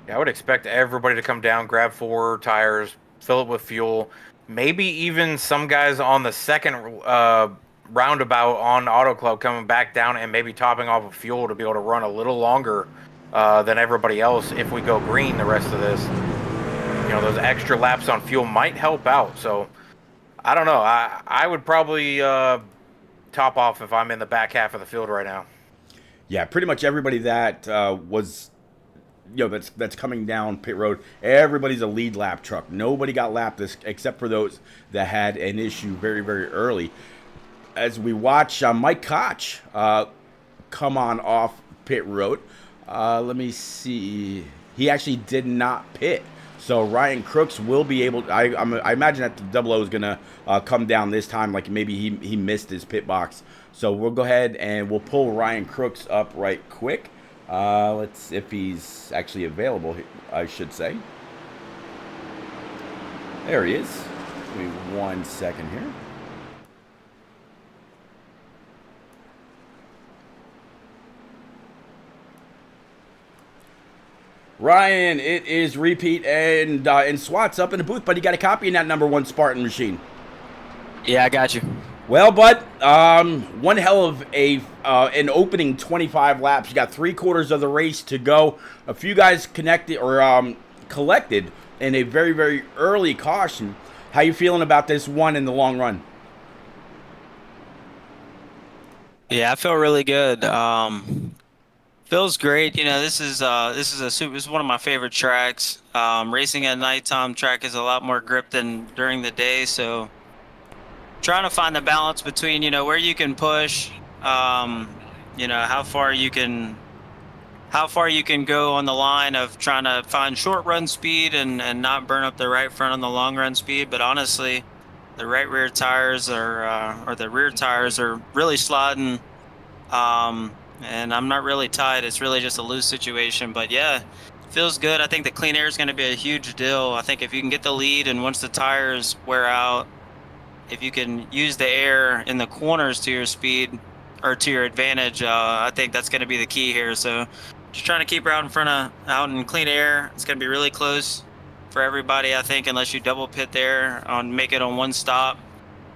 Yeah, I would expect everybody to come down, grab 4 tires, fill it with fuel. Maybe even some guys on the second roundabout on Auto Club coming back down and maybe topping off of fuel to be able to run a little longer than everybody else if we go green the rest of this. Those extra laps on fuel might help out. So, I don't know. I would probably top off if I'm in the back half of the field right now. Yeah, pretty much everybody that was... that's coming down pit road. Everybody's a lead lap truck. Nobody got lapped except for those that had an issue very, very early. As we watch Mike Koch come on off pit road. Let me see. He actually did not pit. So Ryan Crooks will be able to, I imagine that the double O is going to come down this time, like maybe he missed his pit box. So we'll go ahead and we'll pull Ryan Crooks up right quick. Let's, if he's actually available, I should say. There he is. Give me 1 second here. Ryan, it is Repeat and SWAT's up in the booth, but you got a copy in that number 1 Spartan machine. Yeah, I got you. Well, bud, one hell of an opening 25 laps. You got 3/4 of the race to go. A few guys connected or collected in a very, very early caution. How you feeling about this one in the long run? Yeah, I feel really good. Feels great. This is one of my favorite tracks. Racing at nighttime track is a lot more grip than during the day, so trying to find the balance between where you can push, how far you can go on the line of trying to find short run speed and not burn up the right front on the long run speed. But honestly, the right rear tires or the rear tires are really sliding, and I'm not really tight. It's really just a loose situation. But yeah, feels good. I think the clean air is going to be a huge deal. I think if you can get the lead and once the tires wear out, if you can use the air in the corners to your speed or to your advantage, I think that's going to be the key here. So just trying to keep her out in clean air. It's going to be really close for everybody, I think, unless you double pit there make it on 1 stop.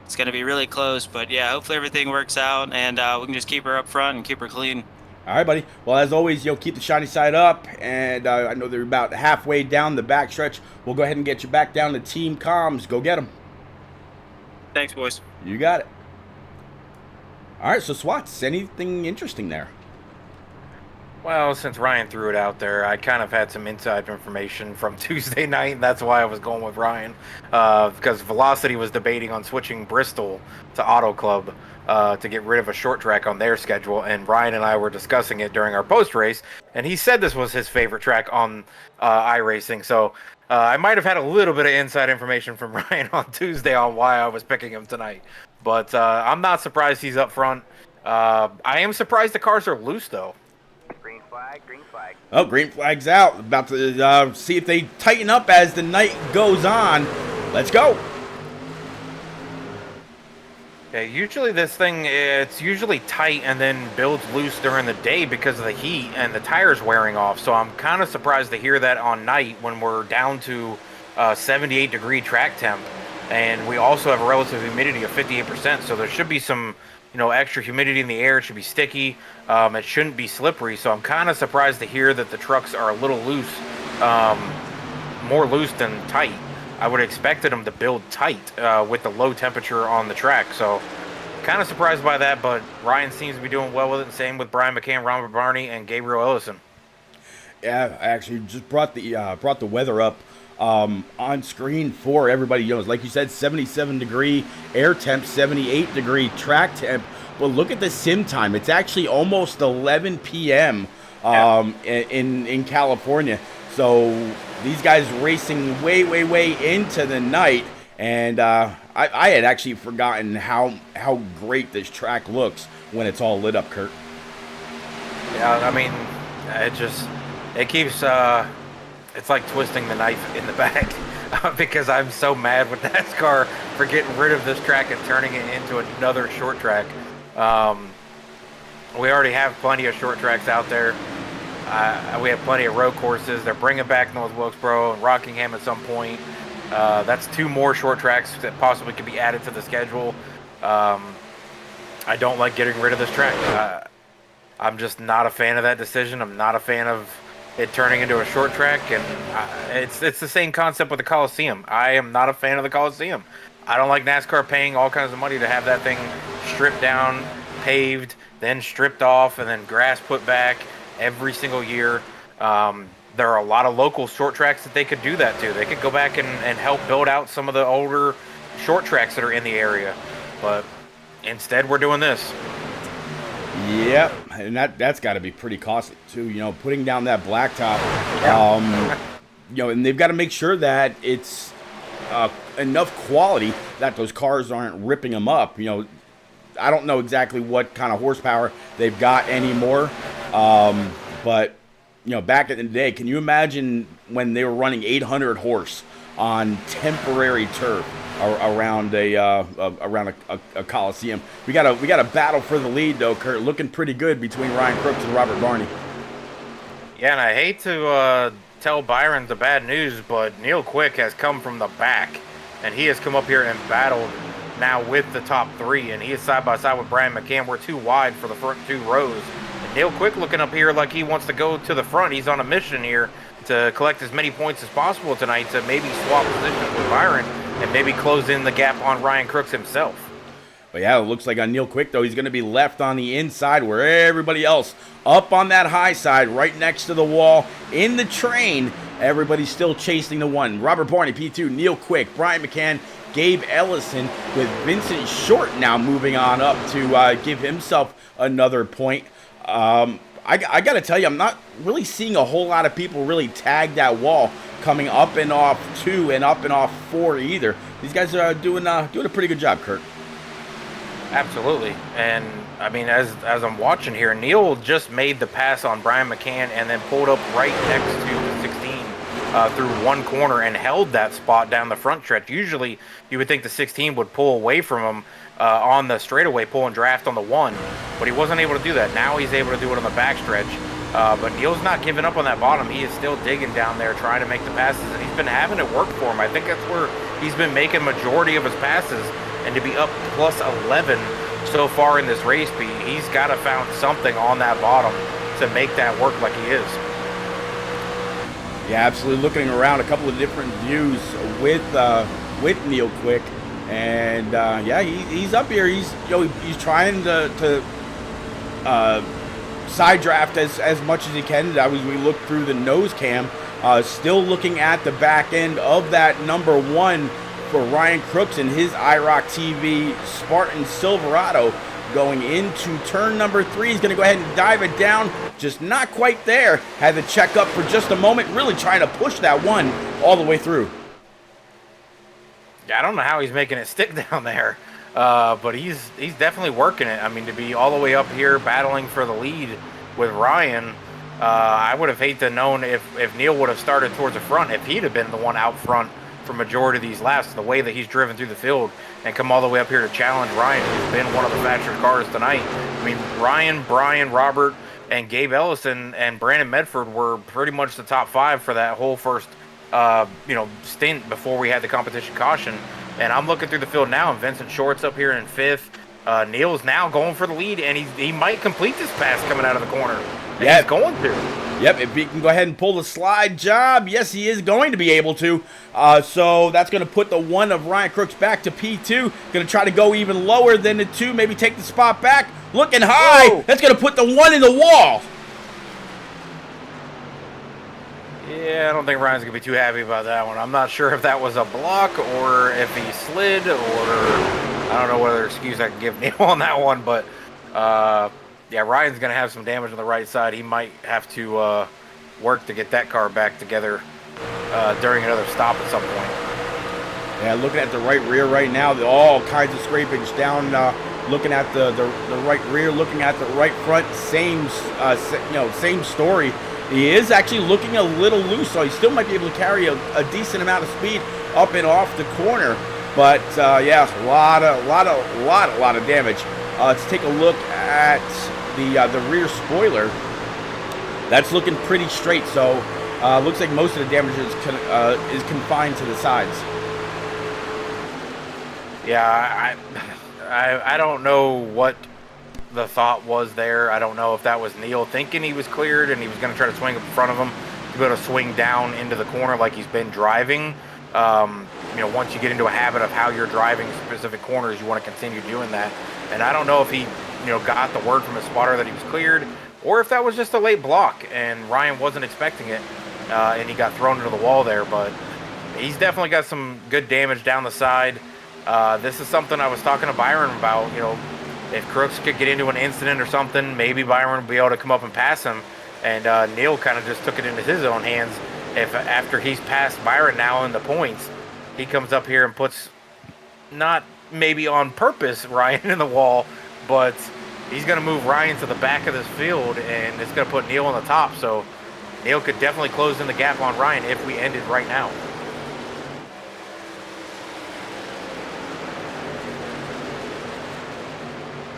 it's going to be really close. But yeah, hopefully everything works out, and we can just keep her up front and keep her clean. All right, buddy. Well, as always, keep the shiny side up, and I know they're about halfway down the backstretch. We'll go ahead and get you back down to team comms. Go get them. Thanks, boys. You got it. All right, so Swats, anything interesting there? Well, since Ryan threw it out there, I kind of had some inside information from Tuesday night, and that's why I was going with Ryan. Because Velocity was debating on switching Bristol to Auto Club to get rid of a short track on their schedule, and Ryan and I were discussing it during our post-race, and he said this was his favorite track on iRacing, so I might have had a little bit of inside information from Ryan on Tuesday on why I was picking him tonight. But I'm not surprised he's up front. I am surprised the cars are loose, though. Green flag, green flag. Oh, green flag's out. About to see if they tighten up as the night goes on. Let's go. Yeah, usually this thing, it's usually tight and then builds loose during the day because of the heat and the tires wearing off. So I'm kind of surprised to hear that on night when we're down to 78-degree track temp. And we also have a relative humidity of 58%. So there should be some, extra humidity in the air. It should be sticky. It shouldn't be slippery. So I'm kind of surprised to hear that the trucks are a little loose, more loose than tight. I would have expected them to build tight with the low temperature on the track. So kind of surprised by that, but Ryan seems to be doing well with it. Same with Brian McCann, Robert Barney, and Gabriel Ellison. Yeah, I actually just brought the weather up on screen for everybody. Like you said, 77-degree air temp, 78-degree track temp. But look at the sim time. It's actually almost 11 p.m. In California. So these guys racing way into the night, and I had actually forgotten how great this track looks when it's all lit up, Kurt. Yeah, I mean, it keeps it's like twisting the knife in the back because I'm so mad with NASCAR for getting rid of this track and turning it into another short track. We already have plenty of short tracks out there. We have plenty of road courses. They're bringing back North Wilkesboro and Rockingham at some point. That's 2 more short tracks that possibly could be added to the schedule. I don't like getting rid of this track. I'm just not a fan of that decision. I'm not a fan of it turning into a short track, and it's the same concept with the Coliseum. I am not a fan of the Coliseum. I don't like NASCAR paying all kinds of money to have that thing stripped down, paved, then stripped off, and then grass put back every single year. There are a lot of local short tracks that they could do that to. They could go back and help build out some of the older short tracks that are in the area. But instead, we're doing this. Yep, and that's got to be pretty costly too. Putting down that blacktop. And they've got to make sure that it's enough quality that those cars aren't ripping them up. I don't know exactly what kind of horsepower they've got anymore, but back in the day, can you imagine when they were running 800 horse on temporary turf around a Coliseum? We got a battle for the lead though, Kurt. Looking pretty good between Ryan Crooks and Robert Barney. Yeah, and I hate to tell Byron the bad news, but Neil Quick has come from the back, and he has come up here and battled now with the top 3, and he is side by side with Brian McCann. We're too wide for the front 2 rows. And Neil Quick looking up here like he wants to go to the front. He's on a mission here to collect as many points as possible tonight to maybe swap positions with Byron and maybe close in the gap on Ryan Crooks himself. But yeah, it looks like on Neil Quick, though, he's going to be left on the inside where everybody else up on that high side, right next to the wall, in the train. Everybody's still chasing the 1. Robert Barney, P2, Neil Quick, Brian McCann, Gabe Ellison, with Vincent Short now moving on up to give himself another point. I got to tell you, I'm not really seeing a whole lot of people really tag that wall coming up and off 2 and up and off 4 either. These guys are doing a pretty good job, Kurt. Absolutely. And I mean, as I'm watching here, Neil just made the pass on Brian McCann and then pulled up right next to the 16 through 1 corner and held that spot down the front stretch. Usually you would think the 16 would pull away from him on the straightaway, pull and draft on the 1, but he wasn't able to do that. Now he's able to do it on the back stretch. But Neil's not giving up on that bottom. He is still digging down there, trying to make the passes, and he's been having it work for him. I think that's where he's been making majority of his passes and to be up plus 11 so far in this race, he's got to found something on that bottom to make that work like he is. Yeah, absolutely. Looking around, a couple of different views with Neil Quick, and yeah, he's up here. He's he's trying to side draft as much as he can. That was we look through the nose cam, still looking at the back end of that number 1 for Ryan Crooks and his IROC TV Spartan Silverado. Going into turn number 3, he's going to go ahead and dive it down. Just not quite there. Had to check up for just a moment. Really trying to push that one all the way through. Yeah, I don't know how he's making it stick down there, but he's definitely working it. I mean, to be all the way up here battling for the lead with Ryan, I would have hated to known if Neil would have started towards the front, if he'd have been the one out front for majority of these laps, the way that he's driven through the field and come all the way up here to challenge Ryan, who's been one of the faster cars tonight. I mean, Ryan, Brian, Robert, and Gabe Ellison and Brandon Medford were pretty much the top 5 for that whole first stint before we had the competition caution. And I'm looking through the field now, and Vincent Short's up here in 5th. Neil's now going for the lead, and he might complete this pass coming out of the corner. Yeah, he's going to. Yep, if he can go ahead and pull the slide job, yes, he is going to be able to. So that's going to put the 1 of Ryan Crooks back to P2. Going to try to go even lower than the 2, maybe take the spot back. Looking high. Whoa. That's going to put the 1 in the wall. Yeah, I don't think Ryan's going to be too happy about that one. I'm not sure if that was a block or if he slid, or I don't know what other excuse I can give Neil on that one, but yeah, Ryan's going to have some damage on the right side. He might have to work to get that car back together during another stop at some point. Yeah, looking at the right rear right now, all kinds of scrapings down. Looking at the right rear, looking at the right front, same story. He is actually looking a little loose, so he still might be able to carry a decent amount of speed up and off the corner. But yeah, a lot of damage. Let's take a look at the rear spoiler. That's looking pretty straight, so looks like most of the damage is confined to the sides. Yeah, I don't know what the thought was there. I don't know if that was Neil thinking he was cleared and he was going to try to swing up in front of him to be able to swing down into the corner like he's been driving. Once you get into a habit of how you're driving specific corners, you want to continue doing that. And I don't know if he, got the word from his spotter that he was cleared, or if that was just a late block and Ryan wasn't expecting it, and he got thrown into the wall there. But he's definitely got some good damage down the side. This is something I was talking to Byron about. If Crooks could get into an incident or something, maybe Byron would be able to come up and pass him. And Neil kind of just took it into his own hands. If after he's passed Byron now in the points, he comes up here and puts, not maybe on purpose, Ryan in the wall, but he's going to move Ryan to the back of this field, and it's going to put Neil on the top. So Neil could definitely close in the gap on Ryan if we ended right now.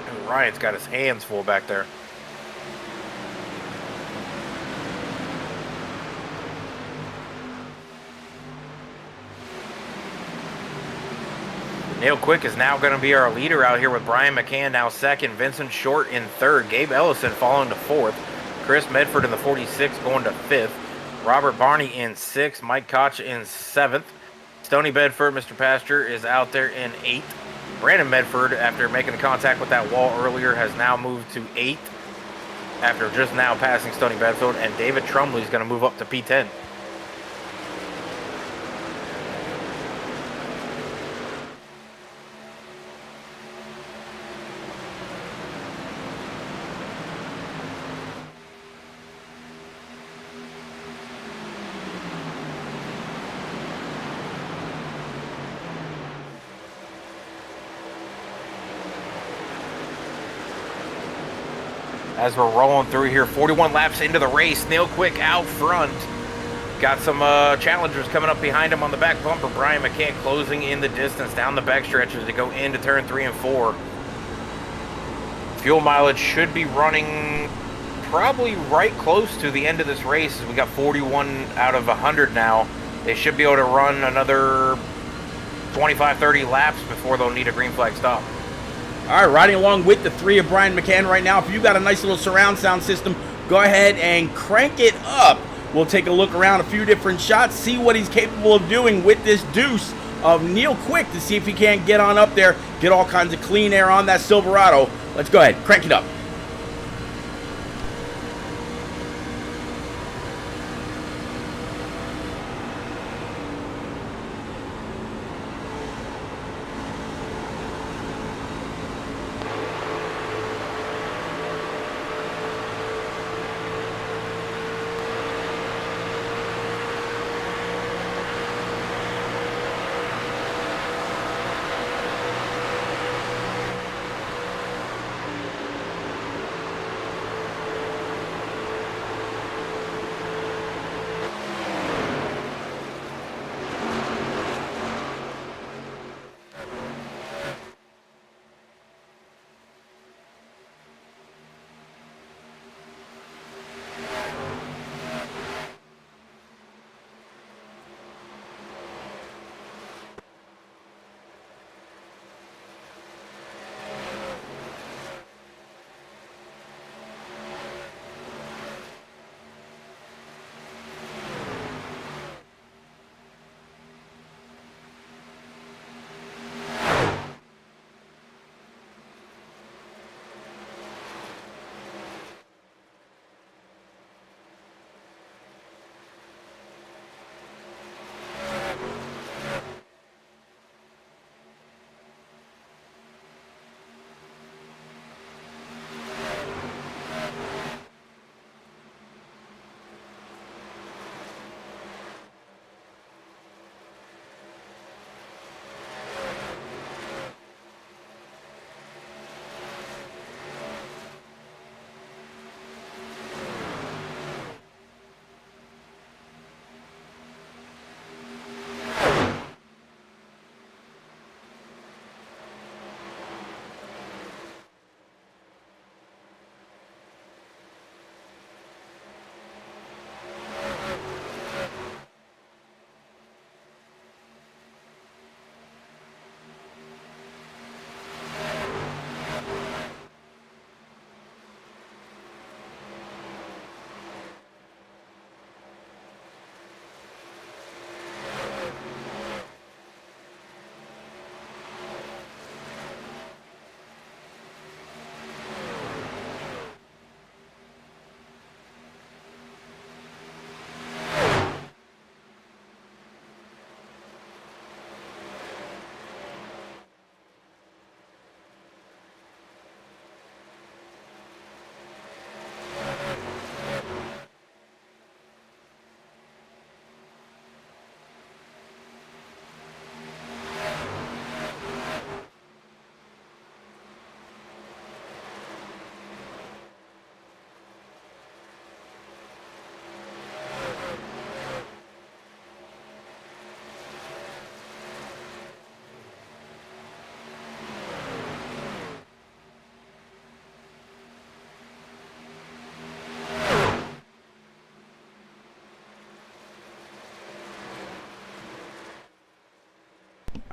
And Ryan's got his hands full back there. Neil Quick is now going to be our leader out here with Brian McCann now second, Vincent Short in third, Gabe Ellison falling to fourth, Chris Medford in the 46 going to fifth, Robert Barney in sixth, Mike Koch in seventh, Stony Bedford, Mr. Pastor, is out there in eighth. Brandon Medford, after making contact with that wall earlier, has now moved to eighth after just now passing Stony Bedford, and David Trumley is going to move up to P10. As we're rolling through here, 41 laps into the race, Neil Quick out front. Got some challengers coming up behind him on the back bumper. Brian McCann closing in the distance down the back stretches to go into turn 3 and 4. Fuel mileage should be running probably right close to the end of this race. We got 41 out of 100 now. They should be able to run another 25, 30 laps before they'll need a green flag stop. All right, riding along with the 3 of Brian McCann right now. If you got a nice little surround sound system, go ahead and crank it up. We'll take a look around a few different shots, see what he's capable of doing with this deuce of Neil Quick to see if he can't get on up there, get all kinds of clean air on that Silverado. Let's go ahead, crank it up.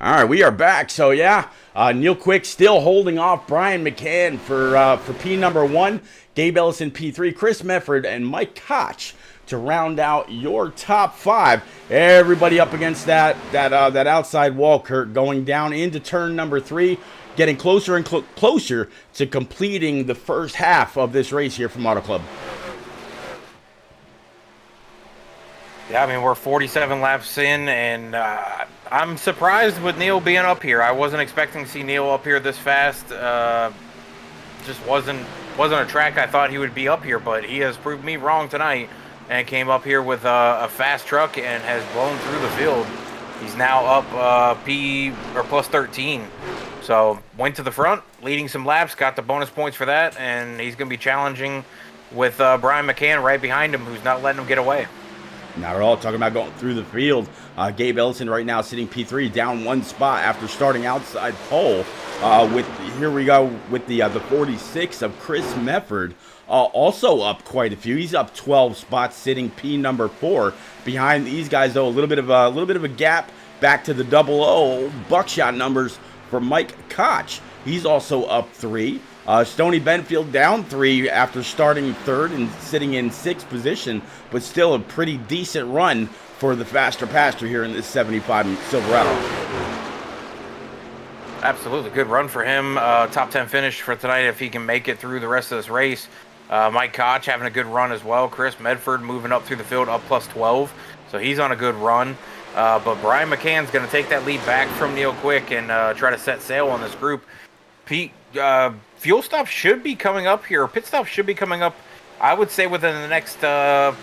All right, we are back. So, yeah, Neil Quick still holding off Brian McCann for P number 1, Gabe Ellison P3, Chris Mefford, and Mike Koch to round out your top 5. Everybody up against that outside wall, Kurt, going down into turn number 3, getting closer and closer to completing the first half of this race here from Auto Club. Yeah, I mean, we're 47 laps in, and I'm surprised with Neil being up here. I wasn't expecting to see Neil up here this fast. Just wasn't a track I thought he would be up here, but he has proved me wrong tonight and came up here with a fast truck and has blown through the field. He's now up plus 13. So went to the front, leading some laps, got the bonus points for that, and he's going to be challenging with Brian McCann right behind him, who's not letting him get away. Not at all. Talking about going through the field. Gabe Ellison right now sitting P3, down 1 spot after starting outside pole. Here we go with the 46 of Chris Mefford, also up quite a few. He's up 12 spots, sitting P number 4. Behind these guys, though, a little bit of a gap back to the 0-0 buckshot numbers for Mike Koch. He's also up 3. Stony Benfield down 3 after starting 3rd and sitting in 6th position, but still a pretty decent run for the faster pastor here in this 75 Silverado. Absolutely. Good run for him. Top 10 finish for tonight if he can make it through the rest of this race. Mike Koch having a good run as well. Chris Medford moving up through the field, up plus 12. So he's on a good run. But Brian McCann's going to take that lead back from Neil Quick and try to set sail on this group. Pete, fuel stop should be coming up here. Pit stop should be coming up, I would say, within the next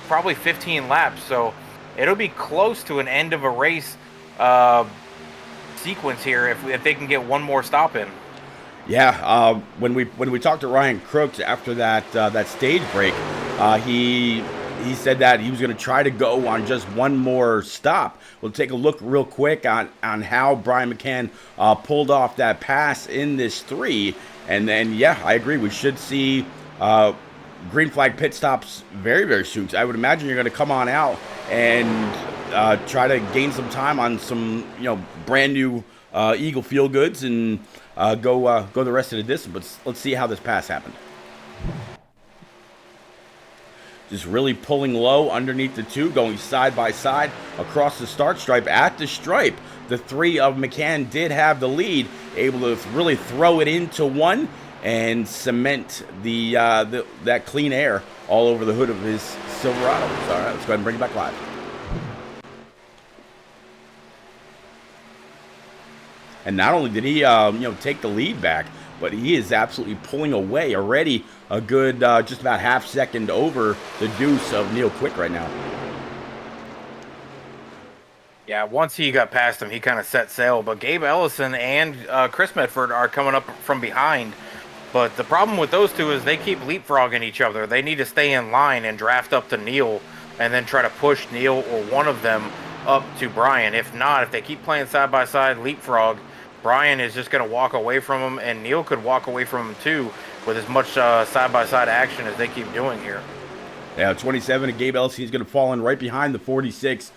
probably 15 laps. So it'll be close to an end of a race sequence here if they can get one more stop in. Yeah, when we talked to Ryan Crooks after that stage break, he said that he was going to try to go on just one more stop. We'll take a look real quick on how Brian McCann pulled off that pass in this 3, and then yeah, I agree. We should see green flag pit stops very, very soon. I would imagine you're going to come on out and try to gain some time on some brand new Eagle Feel Goods and go the rest of the distance. But let's see how this pass happened. Just really pulling low underneath the 2, going side by side across the start stripe. At the stripe, the 3 of McCann did have the lead, able to really throw it into 1 and cement that clean air all over the hood of his Silverado. So, all right, let's go ahead and bring it back live. And not only did he take the lead back, but he is absolutely pulling away already a good just about half second over the deuce of Neil Quick right now. Yeah, once he got past him, he kind of set sail. But Gabe Ellison and Chris Medford are coming up from behind. But the problem with those two is they keep leapfrogging each other. They need to stay in line and draft up to Neil and then try to push Neil or one of them up to Brian. If not, if they keep playing side by side leapfrog, Brian is just going to walk away from him, and Neil could walk away from him too with as much side-by-side action as they keep doing here. Yeah, 27, and Gabe Ellison is going to fall in right behind the 46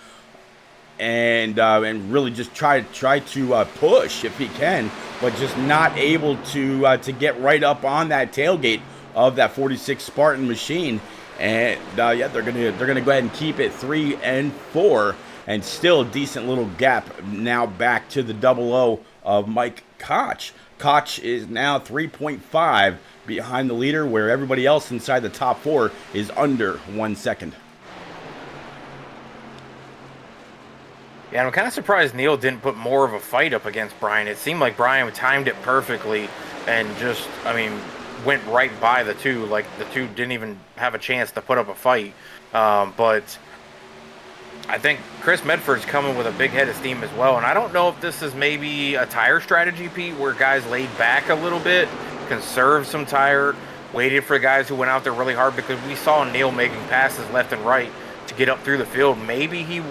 and really just try to push if he can, but just not able to get right up on that tailgate of that 46 Spartan machine. And yeah, they're gonna go ahead and keep it 3 and 4, and still a decent little gap now back to the 0-0 of Mike Koch. Koch is now 3.5 behind the leader, where everybody else inside the top 4 is under 1 second. Yeah, I'm kind of surprised Neil didn't put more of a fight up against Brian. It seemed like Brian timed it perfectly and just, went right by the 2. Like, the 2 didn't even have a chance to put up a fight. But I think Chris Medford's coming with a big head of steam as well. And I don't know if this is maybe a tire strategy, Pete, where guys laid back a little bit, conserved some tire, waited for guys who went out there really hard, because we saw Neil making passes left and right to get up through the field. Maybe he,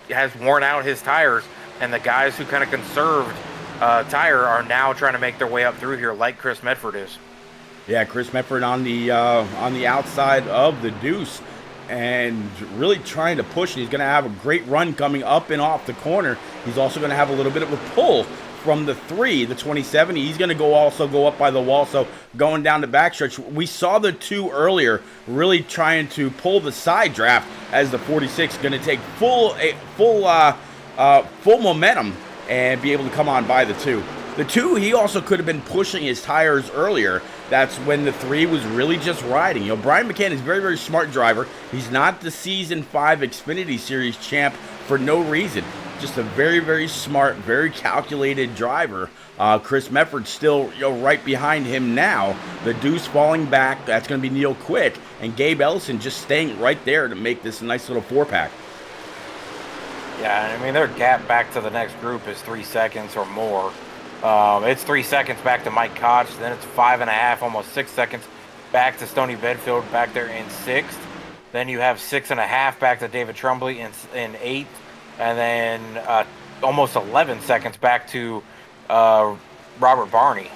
has worn out his tires, and the guys who kind of conserved tire are now trying to make their way up through here like Chris Medford is. Yeah, Chris Medford on the outside of the deuce, and really trying to push. He's going to have a great run coming up and off the corner. He's also going to have a little bit of a pull from the 3, the 27. He's going to go up by the wall, so going down the backstretch. We saw the 2 earlier really trying to pull the side draft, as the 46 going to take full momentum and be able to come on by the 2. The 2, he also could have been pushing his tires earlier. That's when the 3 was really just riding. Brian McCann is a very, very smart driver. He's not the Season 5 Xfinity Series champ for no reason. Just a very, very smart, very calculated driver. Chris Medford still right behind him now. The deuce falling back. That's going to be Neil Quick. And Gabe Ellison just staying right there to make this a nice little 4-pack. Yeah, their gap back to the next group is 3 seconds or more. It's 3 seconds back to Mike Koch, then it's 5.5, almost 6 seconds back to Stony Bedfield back there in 6th. Then you have 6.5 back to David Trumbley in 8th, and then almost 11 seconds back to Robert Barney.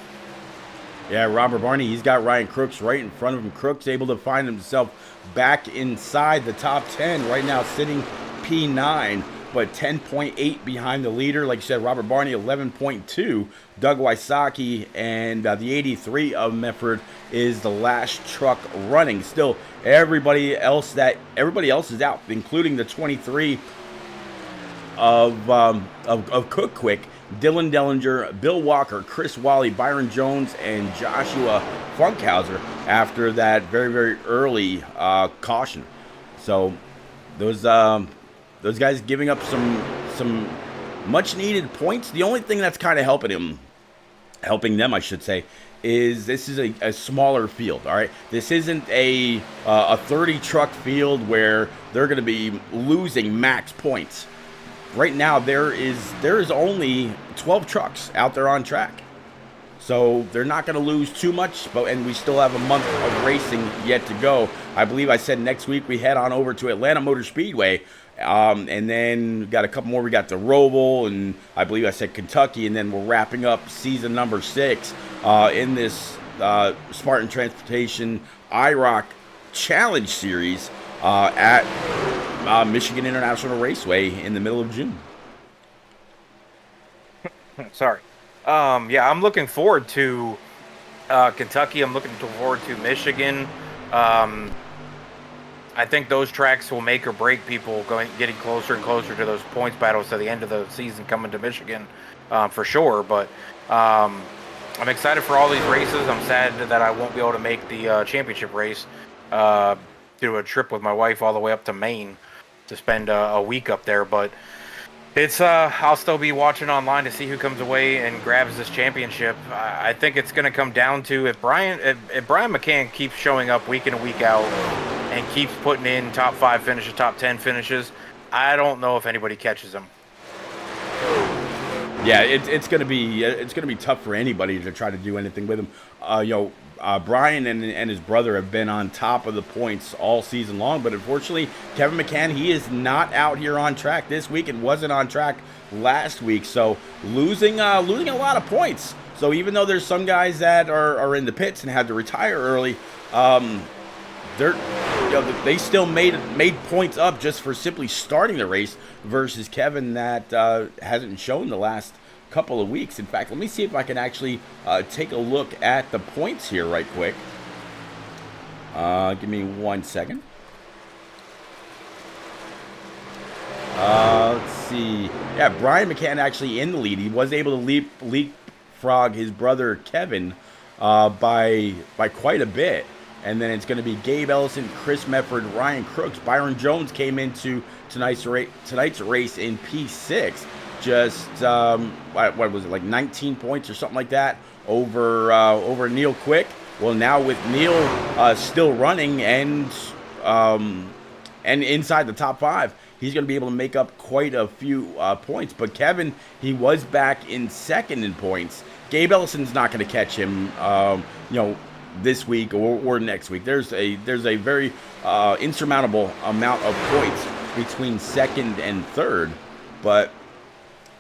Yeah, Robert Barney, he's got Ryan Crooks right in front of him. Crooks able to find himself back inside the top 10 right now, sitting P9. but 10.8 behind the leader. Like you said, Robert Barney, 11.2. Doug Wysocki, and the 83 of Mefford is the last truck running. Still, everybody else is out, including the 23 of Cook Quick. Dylan Dellinger, Bill Walker, Chris Wally, Byron Jones, and Joshua Funkhauser after that very, very early caution. So those guys giving up some much needed points. The only thing that's kind of helping them, I should say, is this is a smaller field. All right, this isn't a 30 truck field where they're going to be losing max points. Right now, there is only 12 trucks out there on track. So they're not going to lose too much, and we still have a month of racing yet to go. I believe I said next week we head on over to Atlanta Motor Speedway, and then we got a couple more. We got the Roval, and I believe I said Kentucky, and then we're wrapping up season number 6 in this Spartan Transportation IROC Challenge Series at Michigan International Raceway in the middle of June. Sorry. Yeah, I'm looking forward to Kentucky. I'm looking forward to Michigan. I think those tracks will make or break people getting closer and closer to those points battles to the end of the season coming to Michigan, for sure. But I'm excited for all these races. I'm sad that I won't be able to make the championship race. Do a trip with my wife all the way up to Maine to spend a week up there, but it's I'll still be watching online to see who comes away and grabs this championship. I think it's going to come down to if Brian McCann keeps showing up week in and week out and keeps putting in top 5 finishes, top 10 finishes. I don't know if anybody catches him. Yeah, it's going to be tough for anybody to try to do anything with him. Brian and his brother have been on top of the points all season long, but unfortunately, Kevin McCann, he is not out here on track this week and wasn't on track last week, so losing a lot of points. So even though there's some guys that are in the pits and had to retire early, they still made points up just for simply starting the race versus Kevin that hasn't shown the last couple of weeks. In fact, let me see if I can actually take a look at the points here right quick. Give me 1 second. Let's see. Yeah, Brian McCann actually in the lead. He was able to leapfrog his brother Kevin by quite a bit. And then it's going to be Gabe Ellison, Chris Mefford, Ryan Crooks. Byron Jones came into tonight's race in P6. Just, what was it, like 19 points or something like that over Neil Quick. Well, now with Neil still running and inside the top 5, he's going to be able to make up quite a few points. But Kevin, he was back in second in points. Gabe Ellison's not going to catch him, this week or next week. There's a very insurmountable amount of points between second and third, but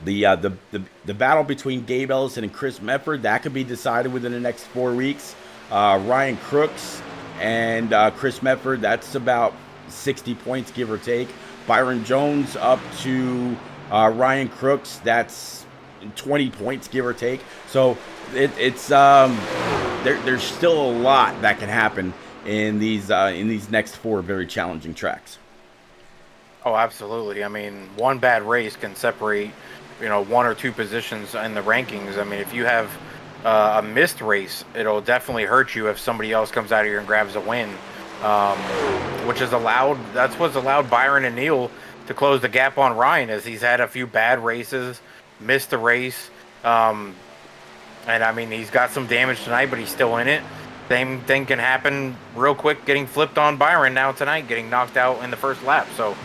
the battle between Gabe Ellison and Chris Mefford, that could be decided within the next 4 weeks. Ryan Crooks and Chris Mefford, that's about 60 points, give or take. Byron Jones up to Ryan Crooks, that's 20 points, give or take. So there's still a lot that can happen in these next 4 very challenging tracks. Oh, absolutely. I mean, one bad race can separate, 1 or 2 positions in the rankings. I mean, if you have a missed race, it'll definitely hurt you if somebody else comes out here and grabs a win, that's what's allowed Byron and Neil to close the gap on Ryan, as he's had a few bad races, missed the race. And I mean, he's got some damage tonight, but he's still in it. Same thing can happen real quick, getting flipped on Byron now tonight, getting knocked out in the first lap. So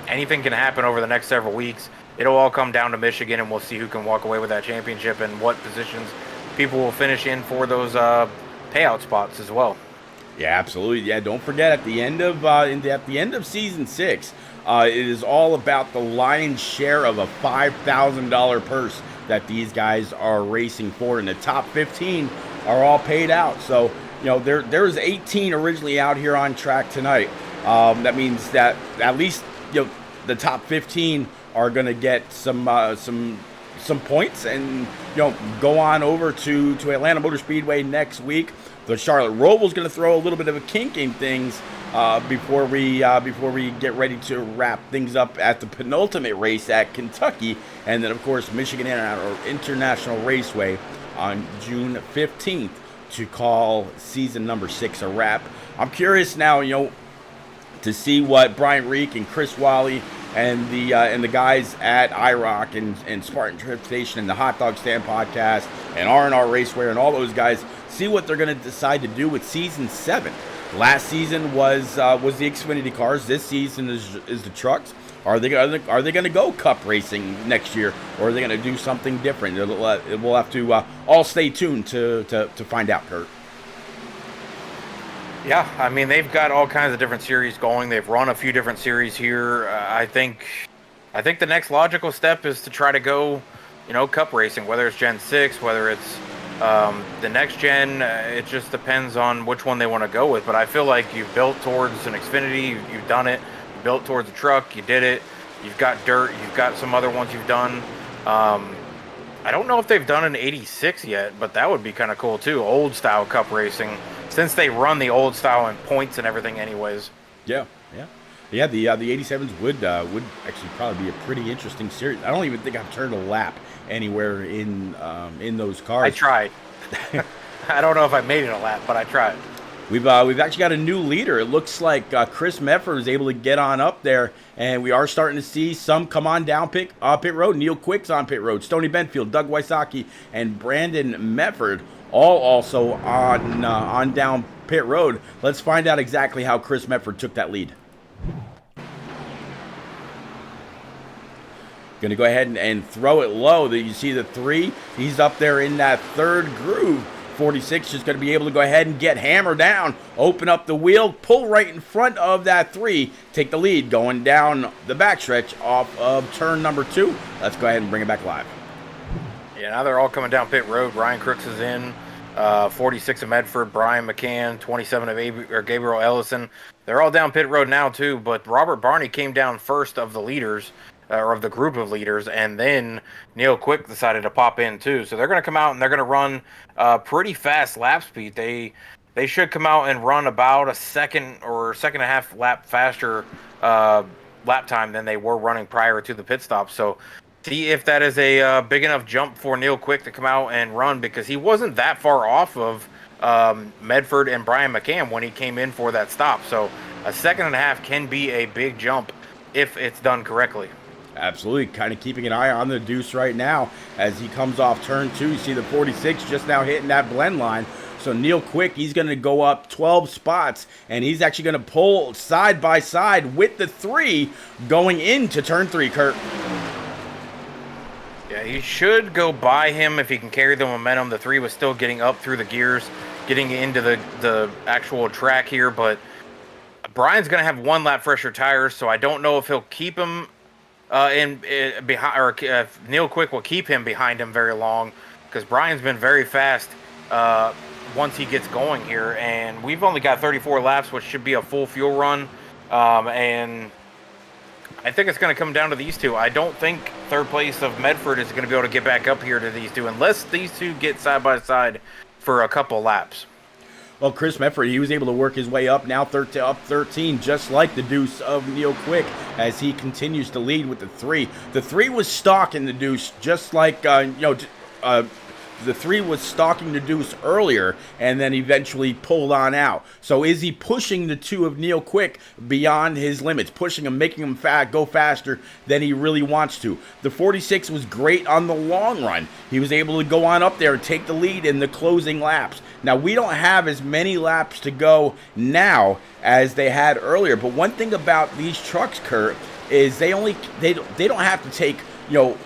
anything can happen over the next several weeks. It'll all come down to Michigan, and we'll see who can walk away with that championship and what positions people will finish in for those payout spots as well. Yeah, absolutely. Yeah, don't forget at the end of season 6, it is all about the lion's share of a $5,000 purse that these guys are racing for, and the top 15 are all paid out. So, there's 18 originally out here on track tonight. That means that at least, the top 15 are going to get some points, and go on over to Atlanta Motor Speedway next week. The Charlotte Roval's going to throw a little bit of a kink in things before we get ready to wrap things up at the penultimate race at Kentucky, and then of course Michigan International Raceway on June 15th to call season number 6 a wrap. I'm curious now, to see what Brian Reek and Chris Wally and the guys at IROC and Spartan Transportation and the Hot Dog Stand podcast and R&R Raceway and all those guys, see what they're going to decide to do with season 7. Last season was the Xfinity cars. This season is the trucks. Are they going to go Cup racing next year, or are they going to do something different? We'll have to all stay tuned to find out, Kurt. Yeah, I mean, they've got all kinds of different series going. They've run a few different series here. I think the next logical step is to try to go, Cup racing, whether it's Gen 6, whether it's the next gen. It just depends on which one they want to go with. But I feel like you've built towards an Xfinity. You've done it. You built towards a truck. You did it. You've got dirt. You've got some other ones you've done. I don't know if they've done an 86 yet, but that would be kind of cool too. Old style Cup racing, since they run the old style in points and everything anyways. Yeah. The 87s would actually probably be a pretty interesting series. I don't even think I've turned a lap anywhere in those cars. I tried. I don't know if I made it a lap, but I tried. We've actually got a new leader. It looks like Chris Medford is able to get on up there, and we are starting to see some come on down pit road. Neil Quick's on pit road. Stoney Benfield, Doug Wysocki, and Brandon Medford all also on down pit road. Let's find out exactly how Chris Medford took that lead. Going to go ahead and throw it low. You see the 3. He's up there in that third groove. 46 is going to be able to go ahead and get hammered down, open up the wheel, pull right in front of that 3, take the lead going down the backstretch off of turn number 2. Let's go ahead and bring it back live. Yeah, now they're all coming down pit road. Ryan Crooks is in, 46 of Medford, Brian McCann, 27 of Gabriel Ellison. They're all down pit road now too, but Robert Barney came down first of the leaders, or of the group of leaders, and then Neil Quick decided to pop in too. So they're going to come out and they're going to run pretty fast lap speed. They should come out and run about a second or second and a half lap faster lap time than they were running prior to the pit stop. So see if that is a big enough jump for Neil Quick to come out and run, because he wasn't that far off of Medford and Brian McCann when he came in for that stop. So a second and a half can be a big jump if it's done correctly. Absolutely. Kind of keeping an eye on the deuce right now as he comes off turn 2. You see the 46 just now hitting that blend line. So Neil Quick, he's going to go up 12 spots, and he's actually going to pull side by side with the 3 going into turn 3, Kurt. Yeah, he should go by him if he can carry the momentum. The 3 was still getting up through the gears, getting into the actual track here, but Brian's going to have 1 lap fresher tires, so I don't know if he'll keep him behind, or if Neil Quick will keep him behind him very long, because Brian's been very fast once he gets going here, and we've only got 34 laps, which should be a full fuel run, and I think it's going to come down to these 2. I don't think third place of Medford is going to be able to get back up here to these 2 unless these 2 get side by side for a couple laps. Well, Chris Medford, he was able to work his way up now up 13, just like the deuce of Neil Quick, as he continues to lead with the 3. The 3 was stalking the deuce, just like, the 3 was stalking the deuce earlier and then eventually pulled on out. So is he pushing the 2 of Neil Quick beyond his limits, pushing him, making him go faster than he really wants to? The 46 was great on the long run. He was able to go on up there and take the lead in the closing laps. Now, we don't have as many laps to go now as they had earlier, but one thing about these trucks, Kurt, is they don't have to take,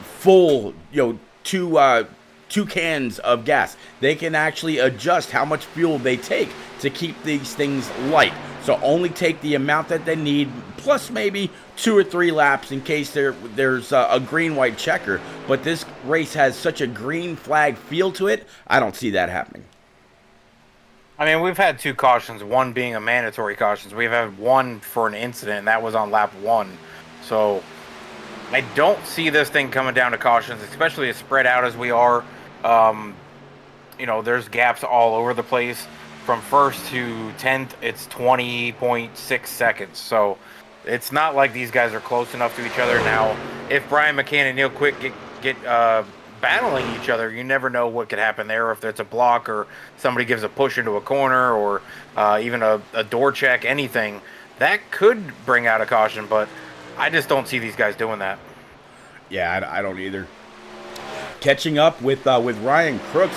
full, 2 cans of gas. They can actually adjust how much fuel they take to keep these things light. So only take the amount that they need, plus maybe 2 or 3 laps in case there's a green-white checker. But this race has such a green flag feel to it, I don't see that happening. I mean, we've had 2 cautions, one being a mandatory caution. We've had 1 for an incident, and that was on lap 1. So I don't see this thing coming down to cautions, especially as spread out as we are. There's gaps all over the place. From first to 10th, it's 20.6 seconds. So it's not like these guys are close enough to each other. Now, if Brian McCann and Neil Quick get battling each other, you never know what could happen there. If it's a block or somebody gives a push into a corner or even a door check, anything, that could bring out a caution. But I just don't see these guys doing that. Yeah, I don't either. Catching up with Ryan Crooks.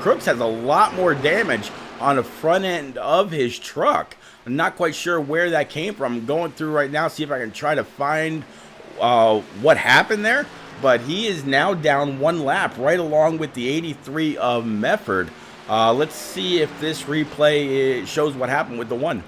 Crooks has a lot more damage on the front end of his truck. I'm not quite sure where that came from. I'm going through right now, see if I can try to find what happened there. But he is now down one lap, right along with the 83 of Mefford. Let's see if this replay shows what happened with the one.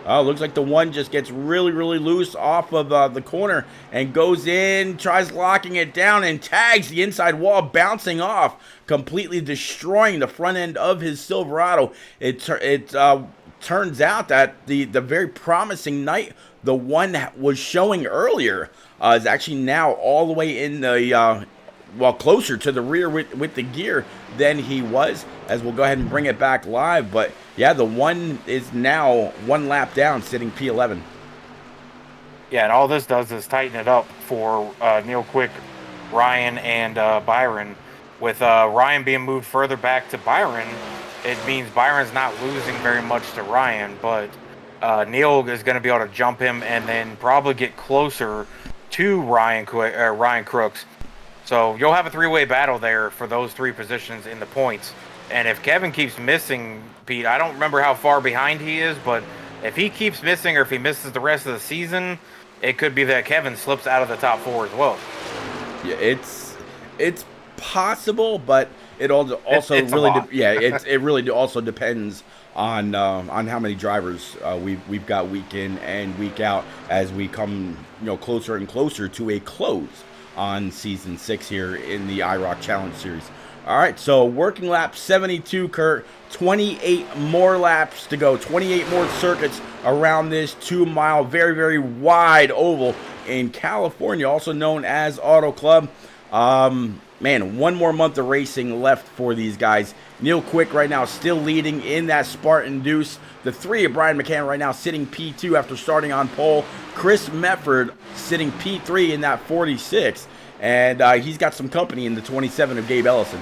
Looks like the one just gets really, really loose off of the corner and goes in, tries locking it down, and tags the inside wall, bouncing off, completely destroying the front end of his Silverado. It turns out that the very promising night the one was showing earlier is actually now all the way in the closer to the rear with the gear than he was, as we'll go ahead and bring it back live. But yeah, the one is now one lap down, sitting P11. Yeah, and all this does is tighten it up for Neil Quick, Ryan, and Byron. With Ryan being moved further back to Byron, it means Byron's not losing very much to Ryan, but Neil is going to be able to jump him and then probably get closer to Ryan Crooks. So you'll have a three-way battle there for those three positions in the points. And if Kevin keeps missing, Pete, I don't remember how far behind he is, but if he keeps missing or if he misses the rest of the season, it could be that Kevin slips out of the top four as well. Yeah, it's possible, but it also it really also depends on how many drivers we've got week in and week out as we come closer and closer to a close on season 6 here in the IROC Challenge Series. All right, so working lap 72, Kurt. 28 more laps to go. 28 more circuits around this 2-mile, very, very wide oval in California, also known as Auto Club. Man, one more month of racing left for these guys. Neil Quick right now still leading in that Spartan Deuce. The 3 of Brian McCann right now sitting P2 after starting on pole. Chris Mefford sitting P3 in that 46. And he's got some company in the 27 of Gabe Ellison.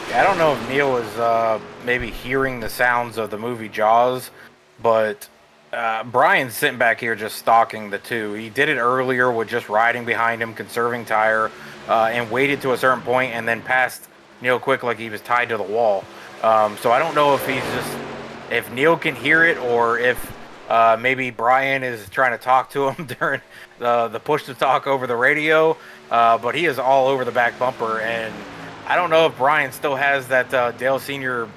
Yeah, I don't know if Neil is maybe hearing the sounds of the movie Jaws, but Brian's sitting back here just stalking the 2. He did it earlier with just riding behind him, conserving tire, and waited to a certain point and then passed Neil Quick like he was tied to the wall. So I don't know if Neil can hear it or if maybe Brian is trying to talk to him during the push to talk over the radio, but he is all over the back bumper, and I don't know if Brian still has that Dale Sr.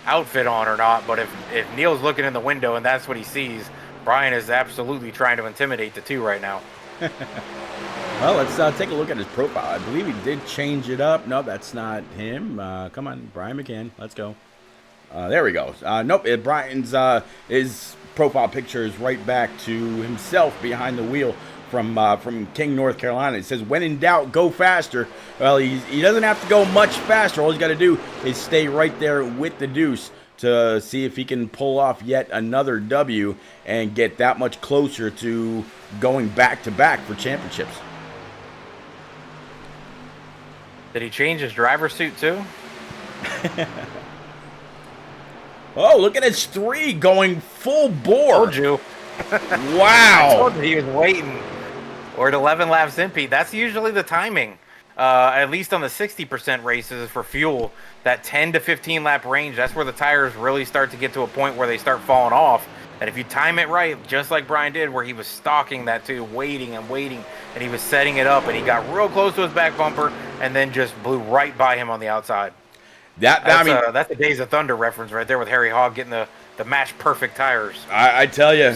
Outfit on or not, but if Neil's looking in the window and that's what he sees, Brian is absolutely trying to intimidate the 2 right now. Well, let's take a look at his profile. I believe he did change it up. No, that's not him. Come on, Brian McCann. Let's go. There we go. Nope, Brian's his profile picture is right back to himself behind the wheel from King, North Carolina. It says, when in doubt, go faster. Well, he doesn't have to go much faster. All he's got to do is stay right there with the Deuce to see if he can pull off yet another W and get that much closer to going back-to-back for championships. Did he change his driver's suit too? Oh, look at his 3 going full bore. Told you. Wow. I told you he was waiting. We're at 11 laps in, Pete. That's usually the timing. At least on the 60% races for fuel, that 10 to 15 lap range, that's where the tires really start to get to a point where they start falling off. And if you time it right, just like Brian did, where he was stalking that too, waiting and waiting, and he was setting it up, and he got real close to his back bumper, and then just blew right by him on the outside. That's a Days of Thunder reference right there with Harry Hogg getting the match perfect tires. I tell you,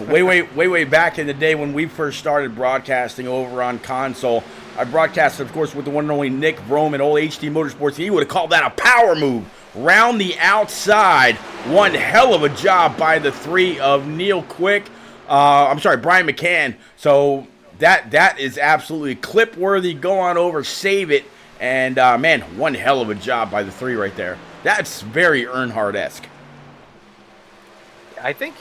way back in the day when we first started broadcasting over on console, I broadcasted, of course, with the one and only Nick Vroman, old HD Motorsports. He would have called that a power move. Round the outside One hell of a job by the 3 of Neil Quick. Brian McCann. So that is absolutely clip worthy. Go on over, save it. And, man, one hell of a job by the 3 right there. That's very Earnhardt-esque. I think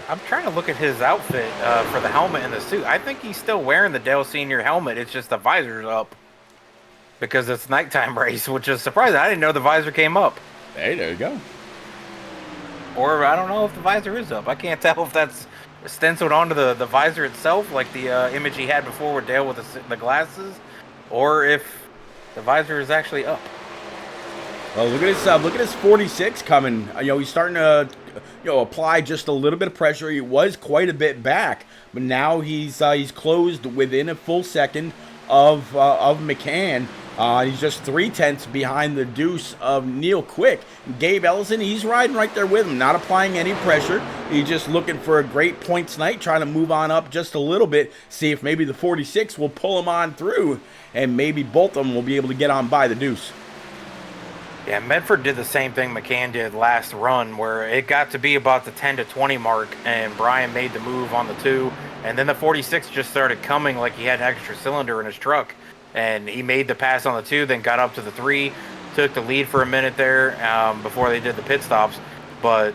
I'm trying to look at his outfit for the helmet and the suit. I think he's still wearing the Dale Sr. helmet. It's just the visor's up because it's nighttime race, which is surprising. I didn't know the visor came up. Hey, there you go. Or I don't know if the visor is up. I can't tell if that's stenciled onto the visor itself, like the image he had before with Dale with the glasses, or if the visor is actually up. Well, look at his 46 coming. He's starting to apply just a little bit of pressure. He was quite a bit back, but now he's closed within a full second of McCann. He's just 0.3 behind the deuce of Neil Quick. Gabe Ellison, he's riding right there with him, not applying any pressure. He's just looking for a great points night, trying to move on up just a little bit, see if maybe the 46 will pull him on through, and maybe both of them will be able to get on by the deuce. Yeah, Medford did the same thing McCann did last run, where it got to be about the 10 to 20 mark, and Brian made the move on the 2, and then the 46 just started coming like he had an extra cylinder in his truck. And he made the pass on the 2, then got up to the 3, took the lead for a minute there before they did the pit stops. But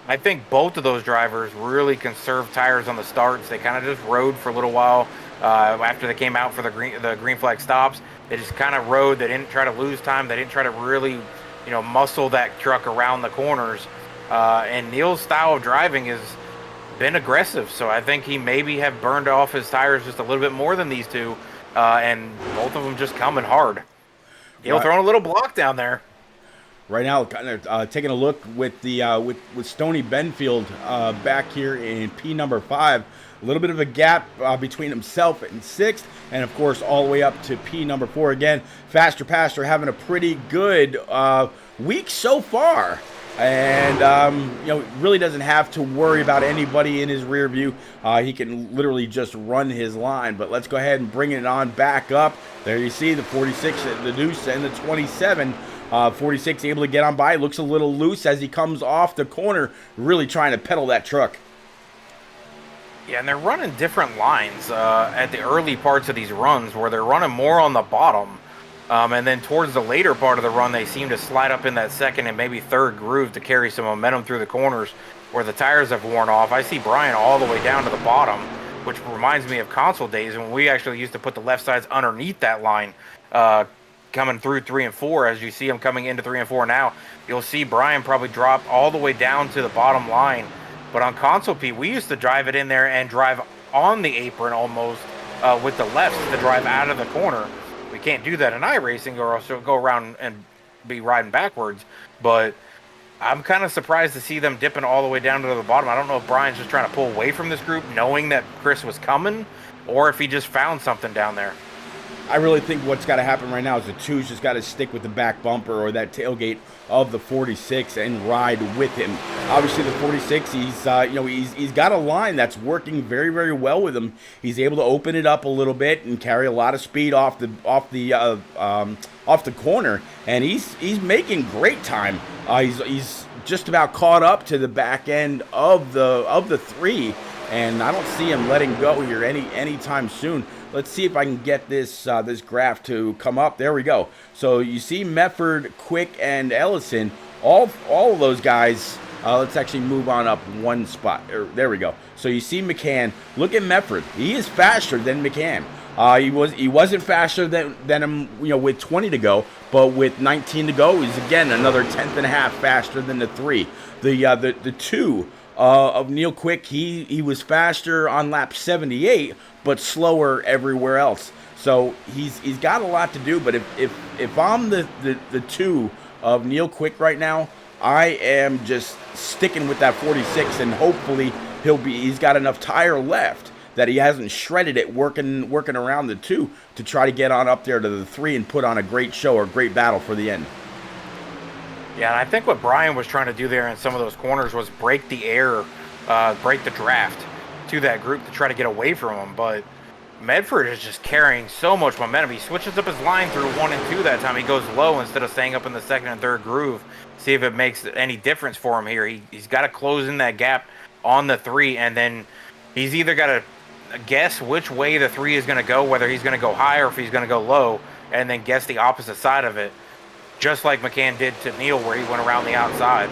I think both of those drivers really conserved tires on the starts. They kind of just rode for a little while after they came out for the green flag stops. They just kind of rode. They didn't try to lose time. They didn't try to really, muscle that truck around the corners. And Neil's style of driving has been aggressive. So I think he maybe have burned off his tires just a little bit more than these two. And both of them just coming hard. Neil throwing a little block down there. Right now, kind of taking a look with the with Stoney Benfield back here in P number 5. A little bit of a gap between himself and 6th, and of course all the way up to P number 4 again. Faster Pastor having a pretty good week so far. And, really doesn't have to worry about anybody in his rear view. He can literally just run his line. But let's go ahead and bring it on back up. There you see the 46, the deuce, and the 27. 46 able to get on by. Looks a little loose as he comes off the corner, really trying to pedal that truck. Yeah, and they're running different lines at the early parts of these runs where they're running more on the bottom. And then towards the later part of the run, they seem to slide up in that second and maybe third groove to carry some momentum through the corners where the tires have worn off. I see Brian all the way down to the bottom, which reminds me of console days when we actually used to put the left sides underneath that line coming through 3 and 4. As you see him coming into 3 and 4 now, you'll see Brian probably drop all the way down to the bottom line. But on console P, we used to drive it in there and drive on the apron almost with the lefts to drive out of the corner. We can't do that in iRacing or else it'll go around and be riding backwards. But I'm kind of surprised to see them dipping all the way down to the bottom. I don't know if Brian's just trying to pull away from this group knowing that Chris was coming or if he just found something down there. I really think what's got to happen right now is the 2's just got to stick with the back bumper or that tailgate of the 46 and ride with him. Obviously, the 46, he's got a line that's working very, very well with him. He's able to open it up a little bit and carry a lot of speed off the corner, and he's making great time. He's just about caught up to the back end of the 3, and I don't see him letting go here anytime soon. Let's see if I can get this graph to come up. There we go. So you see Medford, Quick, and Ellison, all of those guys. Let's actually move on up one spot. There we go. So you see McCann. Look at Medford. He is faster than McCann. He wasn't faster than him, with 20 to go, but with 19 to go, he's again another 10th and a half faster than the 3. The 2 of Neil Quick, he was faster on lap 78, but slower everywhere else. So he's got a lot to do. But if I'm the 2 of Neil Quick right now, I am just sticking with that 46, and hopefully he's got enough tire left that he hasn't shredded it working around the 2 to try to get on up there to the 3 and put on a great show or great battle for the end. Yeah, and I think what Brian was trying to do there in some of those corners was break the air, break the draft to that group to try to get away from them. But Medford is just carrying so much momentum. He switches up his line through 1 and 2 that time. He goes low instead of staying up in the second and third groove. See if it makes any difference for him here. He's got to close in that gap on the 3, and then he's either got to guess which way the 3 is going to go, whether he's going to go high or if he's going to go low, and then guess the opposite side of it, just like McCann did to Neil where he went around the outside.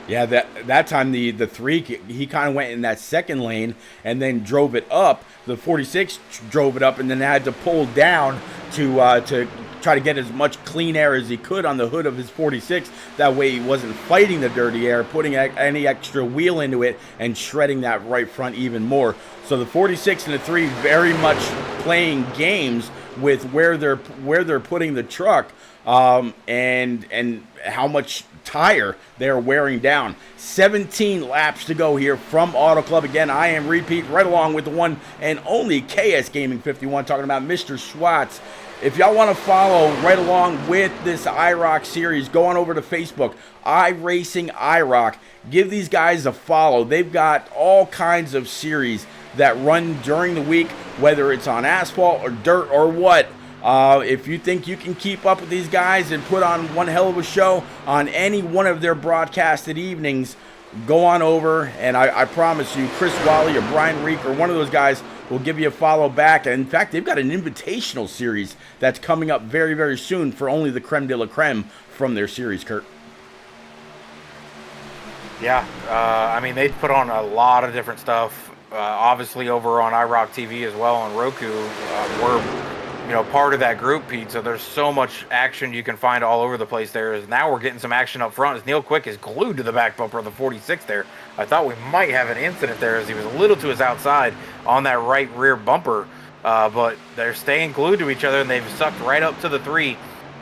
Yeah, that time the 3, he kind of went in that second lane and then drove it up. The 46 drove it up and then had to pull down to try to get as much clean air as he could on the hood of his 46. That way he wasn't fighting the dirty air, putting any extra wheel into it and shredding that right front even more. So the 46 and the 3 very much playing games with where they're putting the truck and how much tire they're wearing down. 17 laps to go here from Auto Club. Again, I am Repeat, right along with the one and only KS Gaming 51, talking about Mr. Schwartz. If y'all want to follow right along with this IROC series, go on over to Facebook, iRacing IROC. Give these guys a follow. They've got all kinds of series that run during the week, whether it's on asphalt or dirt or what. If you think you can keep up with these guys and put on one hell of a show on any one of their broadcasted evenings, go on over, and I promise you, Chris Wally or Brian Reek or one of those guys will give you a follow back. And in fact, they've got an invitational series that's coming up very, very soon for only the creme de la creme from their series, Kurt. Yeah, I mean, they put on a lot of different stuff. Obviously, over on IROC TV as well on Roku, we're part of that group, Pete. So there's so much action you can find all over the place. Now we're getting some action up front as Neil Quick is glued to the back bumper of the 46 there. I thought we might have an incident there as he was a little to his outside on that right rear bumper. But they're staying glued to each other, and they've sucked right up to the 3.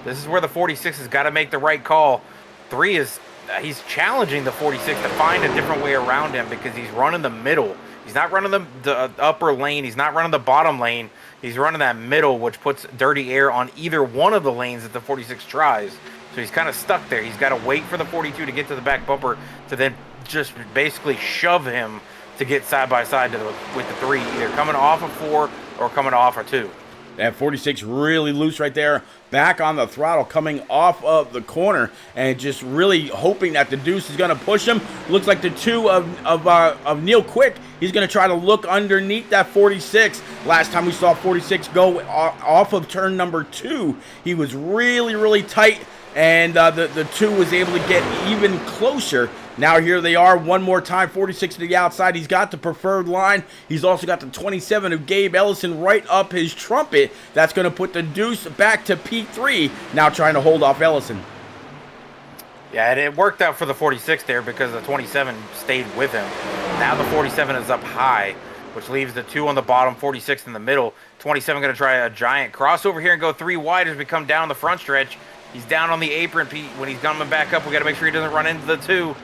This is where the 46 has got to make the right call. 3 is he's challenging the 46 to find a different way around him because he's running the middle. He's not running the upper lane. He's not running the bottom lane. He's running that middle, which puts dirty air on either one of the lanes that the 46 tries. So he's kind of stuck there. He's got to wait for the 42 to get to the back bumper to then just basically shove him to get side by side with the 3, either coming off of 4 or coming off of 2. That 46 really loose right there, back on the throttle, coming off of the corner, and just really hoping that the Deuce is going to push him. Looks like the 2 of Neil Quick, he's going to try to look underneath that 46. Last time we saw 46 go off of turn number 2, he was really, really tight, and the 2 was able to get even closer. Now here they are one more time, 46 to the outside. He's got the preferred line. He's also got the 27 of Gabe Ellison right up his trumpet. That's going to put the Deuce back to P3, now trying to hold off Ellison. Yeah, and it worked out for the 46 there because the 27 stayed with him. Now the 47 is up high, which leaves the 2 on the bottom, 46 in the middle. 27 going to try a giant crossover here and go 3 wide as we come down the front stretch. He's down on the apron, Pete. When he's coming back up, we got to make sure he doesn't run into the 2.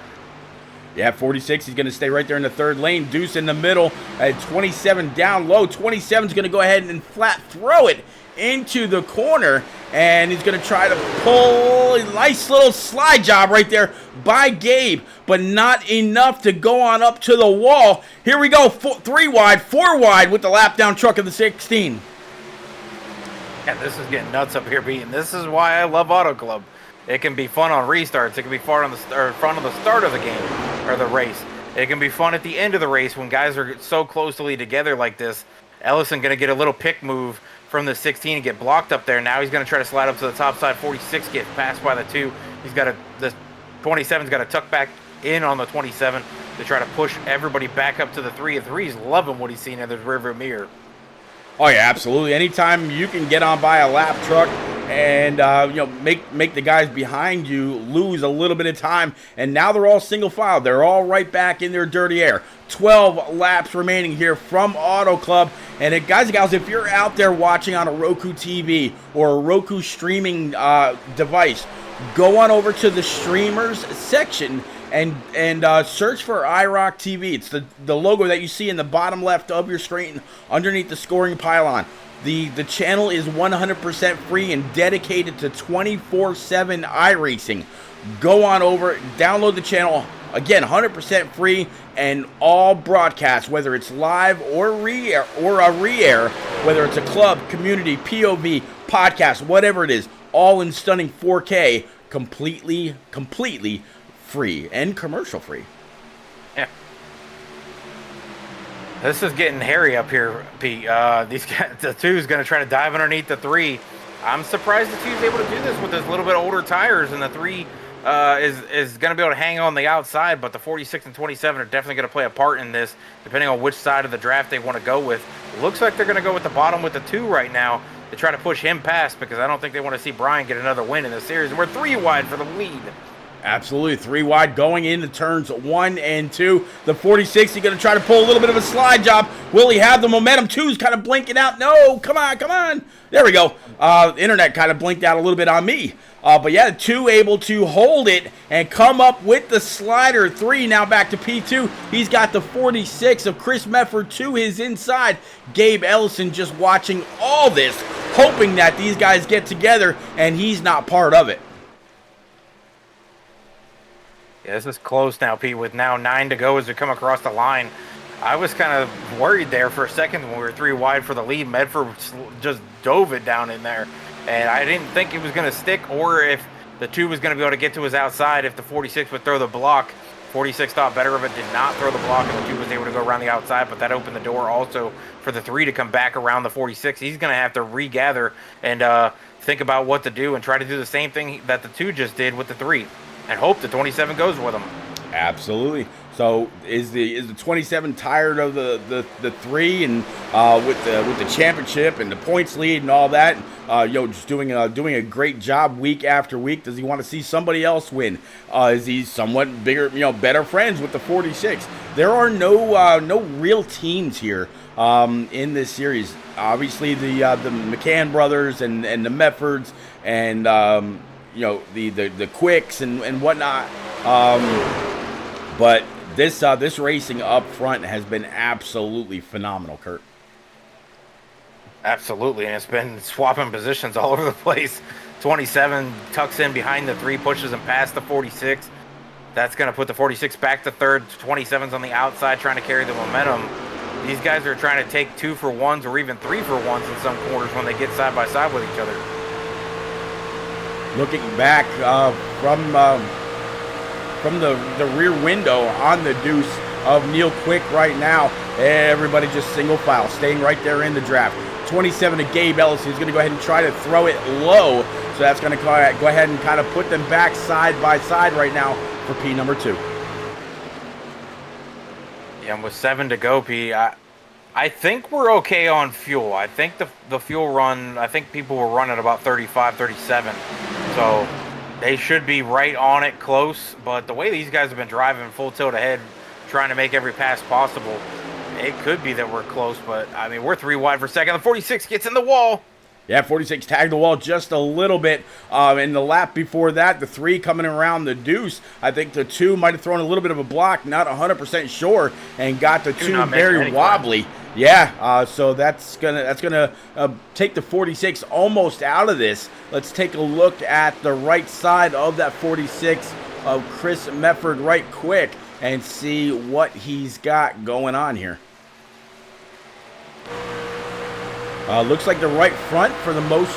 Yeah, 46, he's going to stay right there in the third lane. Deuce in the middle at 27 down low. 27's going to go ahead and flat throw it into the corner, and he's going to try to pull a nice little slide job right there by Gabe, but not enough to go on up to the wall. Here we go, 3 wide, 4 wide with the lap down truck of the 16. Yeah, this is getting nuts up here, Pete, and this is why I love Auto Club. It can be fun on restarts. It can be fun on the front of the start of the game or the race. It can be fun at the end of the race when guys are so closely together like this. Ellison going to get a little pick move from the 16 and get blocked up there. Now he's going to try to slide up to the top side. 46 get passed by the 2. The 27's got to tuck back in on the 27 to try to push everybody back up to the 3. The 3's loving what he's seen in the rearview mirror. Oh yeah, absolutely. Anytime you can get on by a lap truck and make the guys behind you lose a little bit of time, and now they're all single file. They're all right back in their dirty air. 12 laps remaining here from Auto Club. And guys and gals, if you're out there watching on a Roku TV or a Roku streaming device, go on over to the streamers section and search for IROC TV. It's the logo that you see in the bottom left of your screen underneath the scoring pylon. The channel is 100% free and dedicated to 24/7 iRacing. Go on over, download the channel, Again, 100% free, and all broadcasts, whether it's live or re-air or a re-air, whether it's a club, community, POV, podcast, whatever it is, all in stunning 4K, completely free and commercial free. Yeah. This is getting hairy up here, Pete. These guys, the 2 is going to try to dive underneath the 3. I'm surprised the 2 is able to do this with his little bit older tires, and the 3 is going to be able to hang on the outside, but the 46 and 27 are definitely going to play a part in this, depending on which side of the draft they want to go with. Looks like they're going to go with the bottom with the 2 right now to try to push him past, because I don't think they want to see Brian get another win in the series. And we're 3 wide for the lead. Absolutely, 3 wide going into turns 1 and 2. The 46, he's going to try to pull a little bit of a slide job. Will he have the momentum? 2's kind of blinking out. No, come on. There we go. Internet kind of blinked out a little bit on me. But yeah, 2 able to hold it and come up with the slider. 3 now back to P2. He's got the 46 of Chris Mefford to his inside. Gabe Ellison just watching all this, hoping that these guys get together, and he's not part of it. Yeah, this is close now, Pete, with now 9 to go as we come across the line. I was kind of worried there for a second when we were 3 wide for the lead. Medford just dove it down in there. And I didn't think it was going to stick, or if the 2 was going to be able to get to his outside, if the 46 would throw the block. 46 thought better of it, did not throw the block, and the 2 was able to go around the outside, but that opened the door also for the 3 to come back around the 46. He's going to have to regather and think about what to do and try to do the same thing that the 2 just did with the 3. And hope the 27 goes with him. Absolutely. So is the 27 tired of the 3 and with the championship and the points lead and all that? Just doing a great job week after week. Does he want to see somebody else win? Is he somewhat bigger, better friends with the 46? There are no real teams here in this series. Obviously the McCann brothers and the Meffords and the Quicks and whatnot. But this racing up front has been absolutely phenomenal, Kurt. Absolutely, and it's been swapping positions all over the place. 27 tucks in behind the 3, pushes him past the 46. That's going to put the 46 back to third. 27's on the outside trying to carry the momentum. These guys are trying to take 2 for 1s or even 3 for 1s in some quarters when they get side by side with each other. Looking back from the rear window on the deuce of Neil Quick right now, everybody just single file, staying right there in the draft. 27 to Gabe Ellis. He's going to go ahead and try to throw it low, so that's going to go ahead and kind of put them back side by side right now for P number 2. Yeah, and with 7 to go, P, I think we're okay on fuel. I think the fuel run, I think people were running about 35, 37. So they should be right on it, close. But the way these guys have been driving full tilt ahead, trying to make every pass possible, it could be that we're close. But, I mean, we're 3 wide for second. The 46 gets in the wall. Yeah, 46 tagged the wall just a little bit. In the lap before that, the 3 coming around the deuce. I think the 2 might have thrown a little bit of a block, not 100% sure, and got the 2 very wobbly. Yeah, so that's gonna take the 46 almost out of this. Let's take a look at the right side of that 46 of Chris Mefford right quick and see what he's got going on here. Looks like the right front, for the most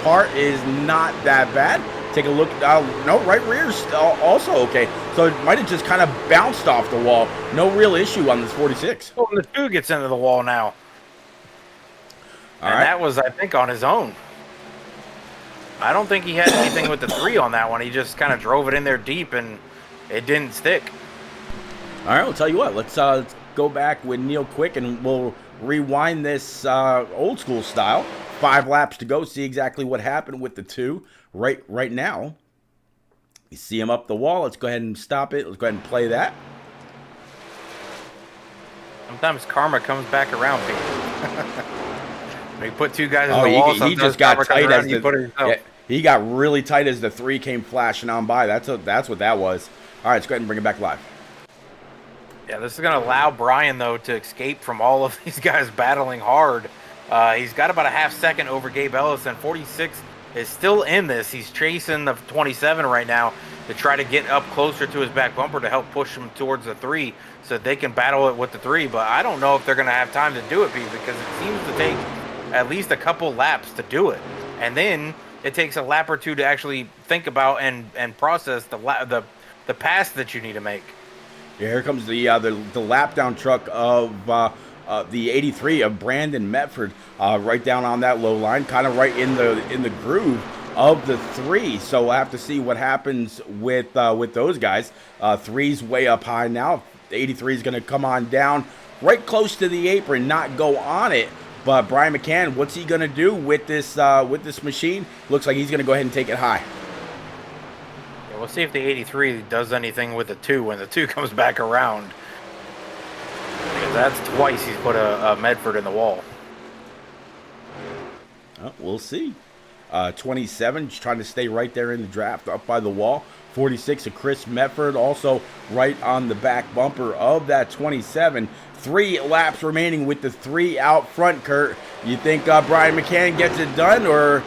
part, is not that bad. Take a look. No, right rear's also okay. So it might have just kind of bounced off the wall. No real issue on this 46. Oh, and the 2 gets into the wall now. And that was, I think, on his own. I don't think he had anything with the 3 on that one. He just kind of drove it in there deep, and it didn't stick. All right, we'll tell you what. Let's go back with Neil Quick, and we'll rewind this old school style. 5 laps to go. See exactly what happened with the 2 right now. You see him up the wall. Let's go ahead and stop it. Let's go ahead and play that. Sometimes karma comes back around, people. When you put 2 guys in the wall, he just got tight as he got really tight as the 3 came flashing on by. That's what that was. All right, let's go ahead and bring it back live. Yeah, this is going to allow Brian, though, to escape from all of these guys battling hard. He's got about a half second over Gabe Ellison. 46 is still in this. He's chasing the 27 right now to try to get up closer to his back bumper to help push him towards the 3 so that they can battle it with the 3. But I don't know if they're going to have time to do it, Pete, because it seems to take at least a couple laps to do it. And then it takes a lap or two to actually think about and process the pass that you need to make. Yeah, here comes the lap down truck of the 83 of Brandon Metford, right down on that low line, kind of right in the groove of the 3. So we'll have to see what happens with those guys. 3's way up high now. The 83 is going to come on down right close to the apron, not go on it. But Brian McCann, what's he going to do with this machine? Looks like he's going to go ahead and take it high. Yeah, we'll see if the 83 does anything with the 2 when the 2 comes back around. Because that's twice he's put a Medford in the wall. We'll see. 27 just trying to stay right there in the draft, up by the wall. 46 of Chris Medford, also right on the back bumper of that 27. 3 laps remaining with the 3 out front, Kurt. You think Brian McCann gets it done, or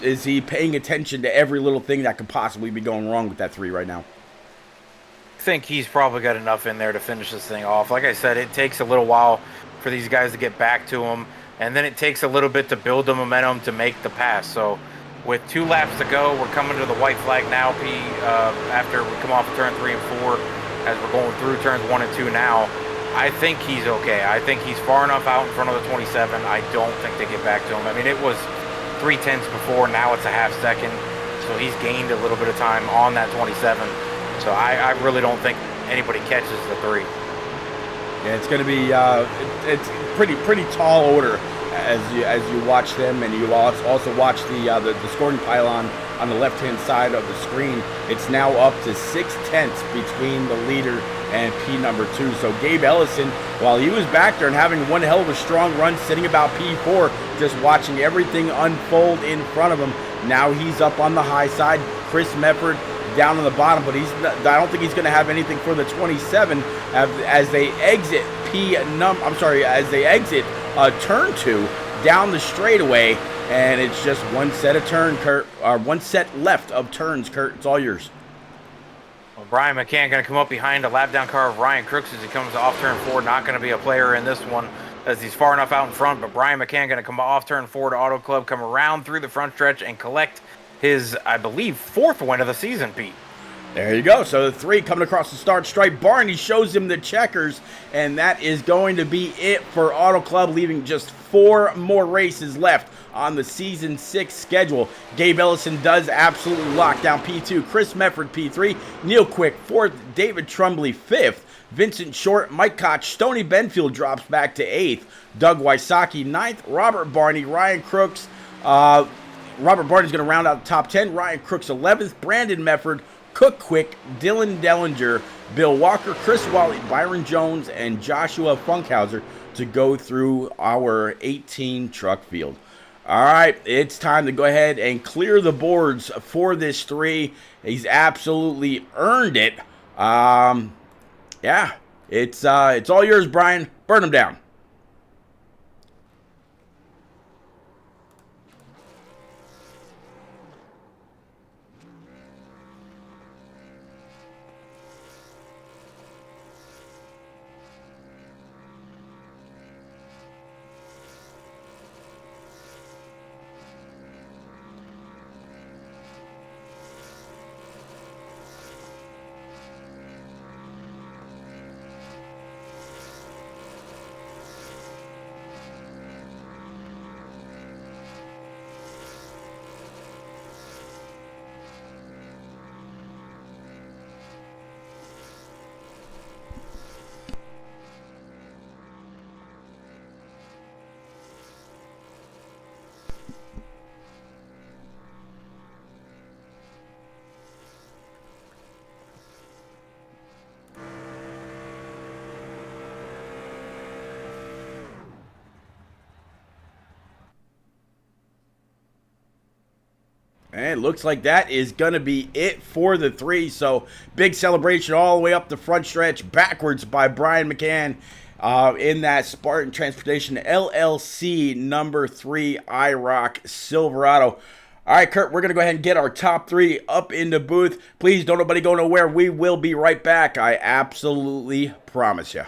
is he paying attention to every little thing that could possibly be going wrong with that 3 right now? I think he's probably got enough in there to finish this thing off. Like I said, it takes a little while for these guys to get back to him, and then it takes a little bit to build the momentum to make the pass. So with 2 laps to go, we're coming to the white flag now, P, after we come off of turn 3 and 4, as we're going through turns 1 and 2 now. I think he's okay. I think he's far enough out in front of the 27. I don't think they get back to him. I mean, it was 3/10 before. Now it's a half second. So he's gained a little bit of time on that 27. So I really don't think anybody catches the 3. Yeah, it's going to be it's pretty tall order as you watch them, and you also watch the scoring pylon on the left-hand side of the screen. It's now up to 6/10 between the leader and P number 2. So Gabe Ellison, while he was back there and having one hell of a strong run, sitting about P4, just watching everything unfold in front of him. Now he's up on the high side. Chris Medford down on the bottom, but I don't think he's going to have anything for the 27 as they exit turn 2 down the straightaway, and it's just one set of turn, Kurt, or one set left of turns, Kurt. It's all yours. Well, Brian McCann going to come up behind a lap down car of Ryan Crooks as he comes off turn 4. Not going to be a player in this one as he's far enough out in front, but Brian McCann going to come off turn 4 to Auto Club, come around through the front stretch and collect his, I believe, 4th win of the season, Pete. There you go. So the 3 coming across the start stripe. Barney shows him the checkers, and that is going to be it for Auto Club, leaving just 4 more races left on the Season 6 schedule. Gabe Ellison does absolutely lock down P2. Chris Medford, P3. Neil Quick, 4th. David Trumbley, 5th. Vincent Short, Mike Koch, Stoney Benfield drops back to 8th. Doug Wysocki, 9th. Robert Barney, Ryan Crooks. Robert Barney's going to round out the top 10. Ryan Crooks, 11th. Brandon Medford, Cook Quick, Dylan Dellinger, Bill Walker, Chris Wally, Byron Jones, and Joshua Funkhauser to go through our 18 truck field. All right, it's time to go ahead and clear the boards for this 3. He's absolutely earned it. Yeah, it's all yours, Brian. Burn them down. And it looks like that is going to be it for the 3. So big celebration all the way up the front stretch, backwards by Brian McCann in that Spartan Transportation LLC number 3 IROC Silverado. All right, Kurt, we're going to go ahead and get our top 3 up in the booth. Please don't nobody go nowhere. We will be right back. I absolutely promise you.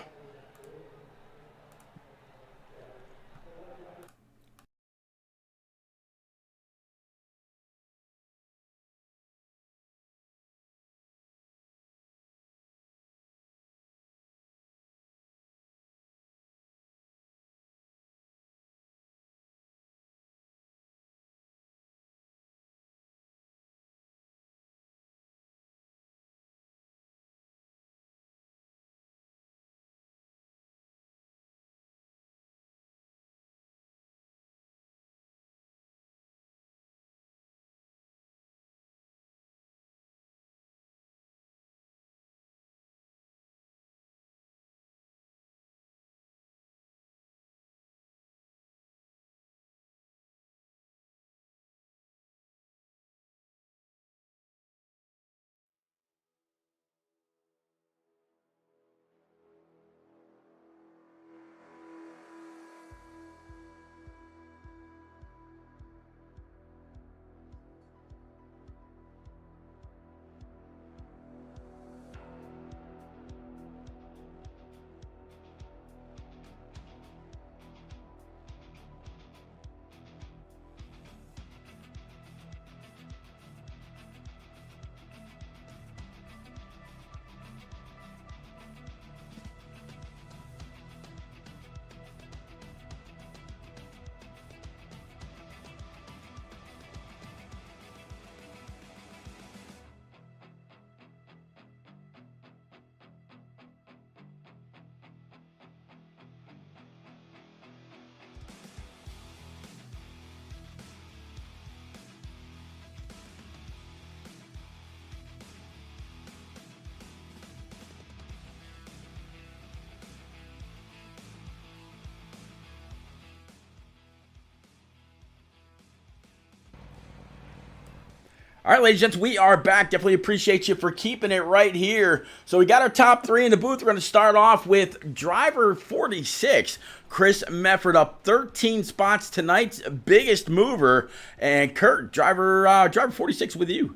All right, ladies and gents, we are back. Definitely appreciate you for keeping it right here. So we got our top 3 in the booth. We're going to start off with driver 46, Chris Mefford, up 13 spots, tonight's biggest mover. And Kurt, driver 46 with you.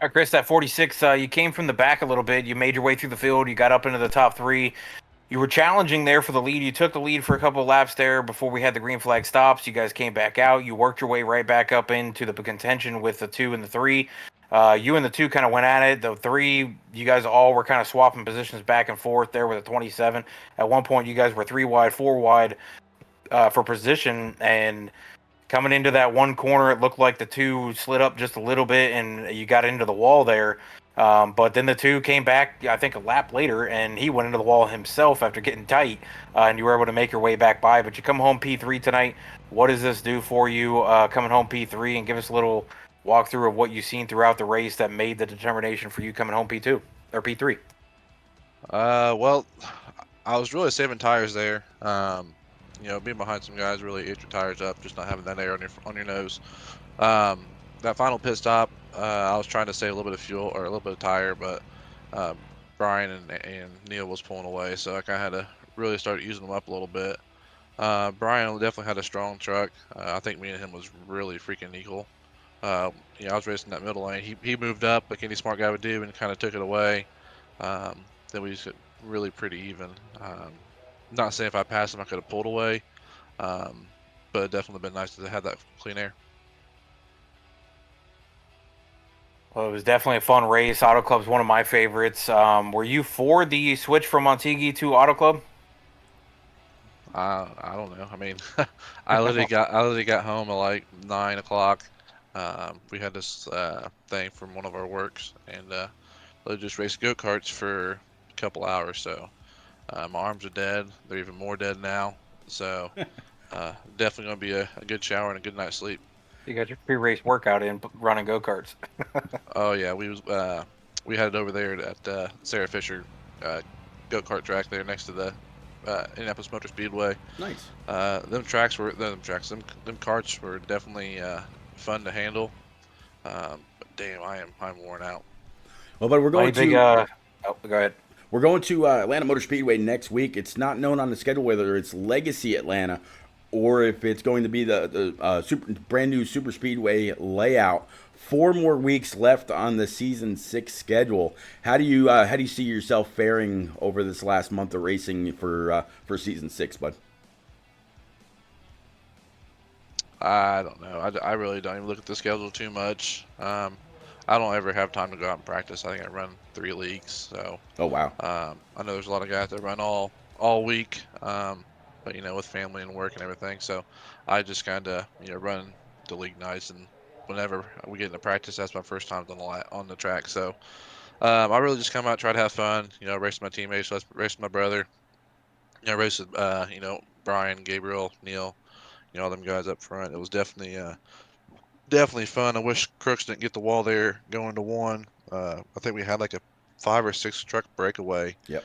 All right, Chris, that 46, you came from the back a little bit. You made your way through the field. You got up into the top 3. You were challenging there for the lead. You took the lead for a couple of laps there before we had the green flag stops. You guys came back out. You worked your way right back up into the contention with the 2 and the 3. You and the 2 kind of went at it. The 3, you guys all were kind of swapping positions back and forth there with a 27. At one point, you guys were 3 wide, 4 wide for position. And coming into that one corner, it looked like the 2 slid up just a little bit, and you got into the wall there. But then the 2 came back, I think, a lap later, and he went into the wall himself after getting tight, and you were able to make your way back by. But you come home P3 tonight. What does this do for you coming home P3? And give us a little walkthrough of what you've seen throughout the race that made the determination for you coming home P2 or P3. Well, I was really saving tires there. Being behind some guys really ate your tires up, just not having that air on your nose. That final pit stop, I was trying to save a little bit of fuel or a little bit of tire, but Brian and Neil was pulling away, so I kind of had to really start using them up a little bit. Brian definitely had a strong truck. I think me and him was really freaking equal. I was racing that middle lane. He moved up like any smart guy would do and kind of took it away. Then we just got really pretty even. Not saying if I passed him I could have pulled away, but it definitely been nice to have that clean air. Well, it was definitely a fun race. Auto Club's one of my favorites. Were you for the switch from Montigny to Auto Club? I don't know. I mean, I literally got home at like 9 o'clock. We had this thing from one of our works, and they just raced go-karts for a couple hours. So my arms are dead. They're even more dead now. So definitely gonna be a good shower and a good night's sleep. You got your pre-race workout in running go-karts. Oh yeah, we had it over there at Sarah Fisher go-kart track there next to the Indianapolis Motor Speedway. Nice. Them carts were definitely fun to handle. But damn, I'm worn out. Well, but we're going to go ahead. We're going to Atlanta Motor Speedway next week. It's not known on the schedule whether it's Legacy Atlanta or if it's going to be the brand new super speedway layout. 4 more weeks left on the season 6 schedule. How do you see yourself faring over this last month of racing for season 6, bud? I don't know. I really don't even look at the schedule too much. I don't ever have time to go out and practice. I think I run 3 leagues, so. Oh wow. I know there's a lot of guys that run all week, but with family and work and everything, so I just kind of run the league nights, and whenever we get into practice, that's my first time on the track. So I really just come out, try to have fun, race with my teammates, race with my brother, race with Brian, Gabriel, Neil, all them guys up front. It was definitely fun. I wish Crooks didn't get the wall there going to 1. I think we had like a 5 or 6 truck breakaway. Yep.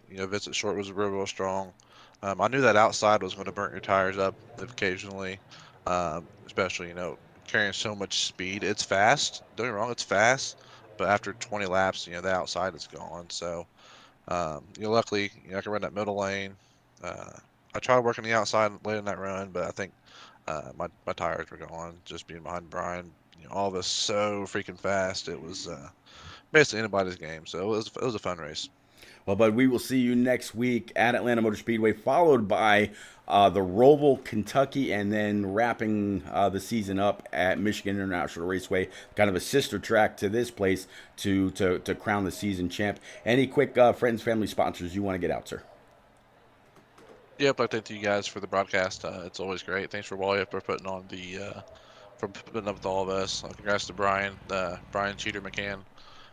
Vincent Short was real strong. I knew that outside was going to burn your tires up occasionally, especially carrying so much speed. It's fast. Don't get me wrong, it's fast, but after 20 laps, the outside is gone. So, luckily, I can run that middle lane. I tried working the outside late in that run, but I think my tires were gone. Just being behind Brian, all of us so freaking fast. It was basically anybody's game. So it was a fun race. Well, bud, we will see you next week at Atlanta Motor Speedway, followed by the Roval, Kentucky, and then wrapping the season up at Michigan International Raceway, kind of a sister track to this place to crown the season champ. Any quick friends, family, sponsors you want to get out, sir? Yep, I thank you guys for the broadcast. It's always great. Thanks for Wally for putting on for putting up with all of us. Congrats to Brian Cheater McCann.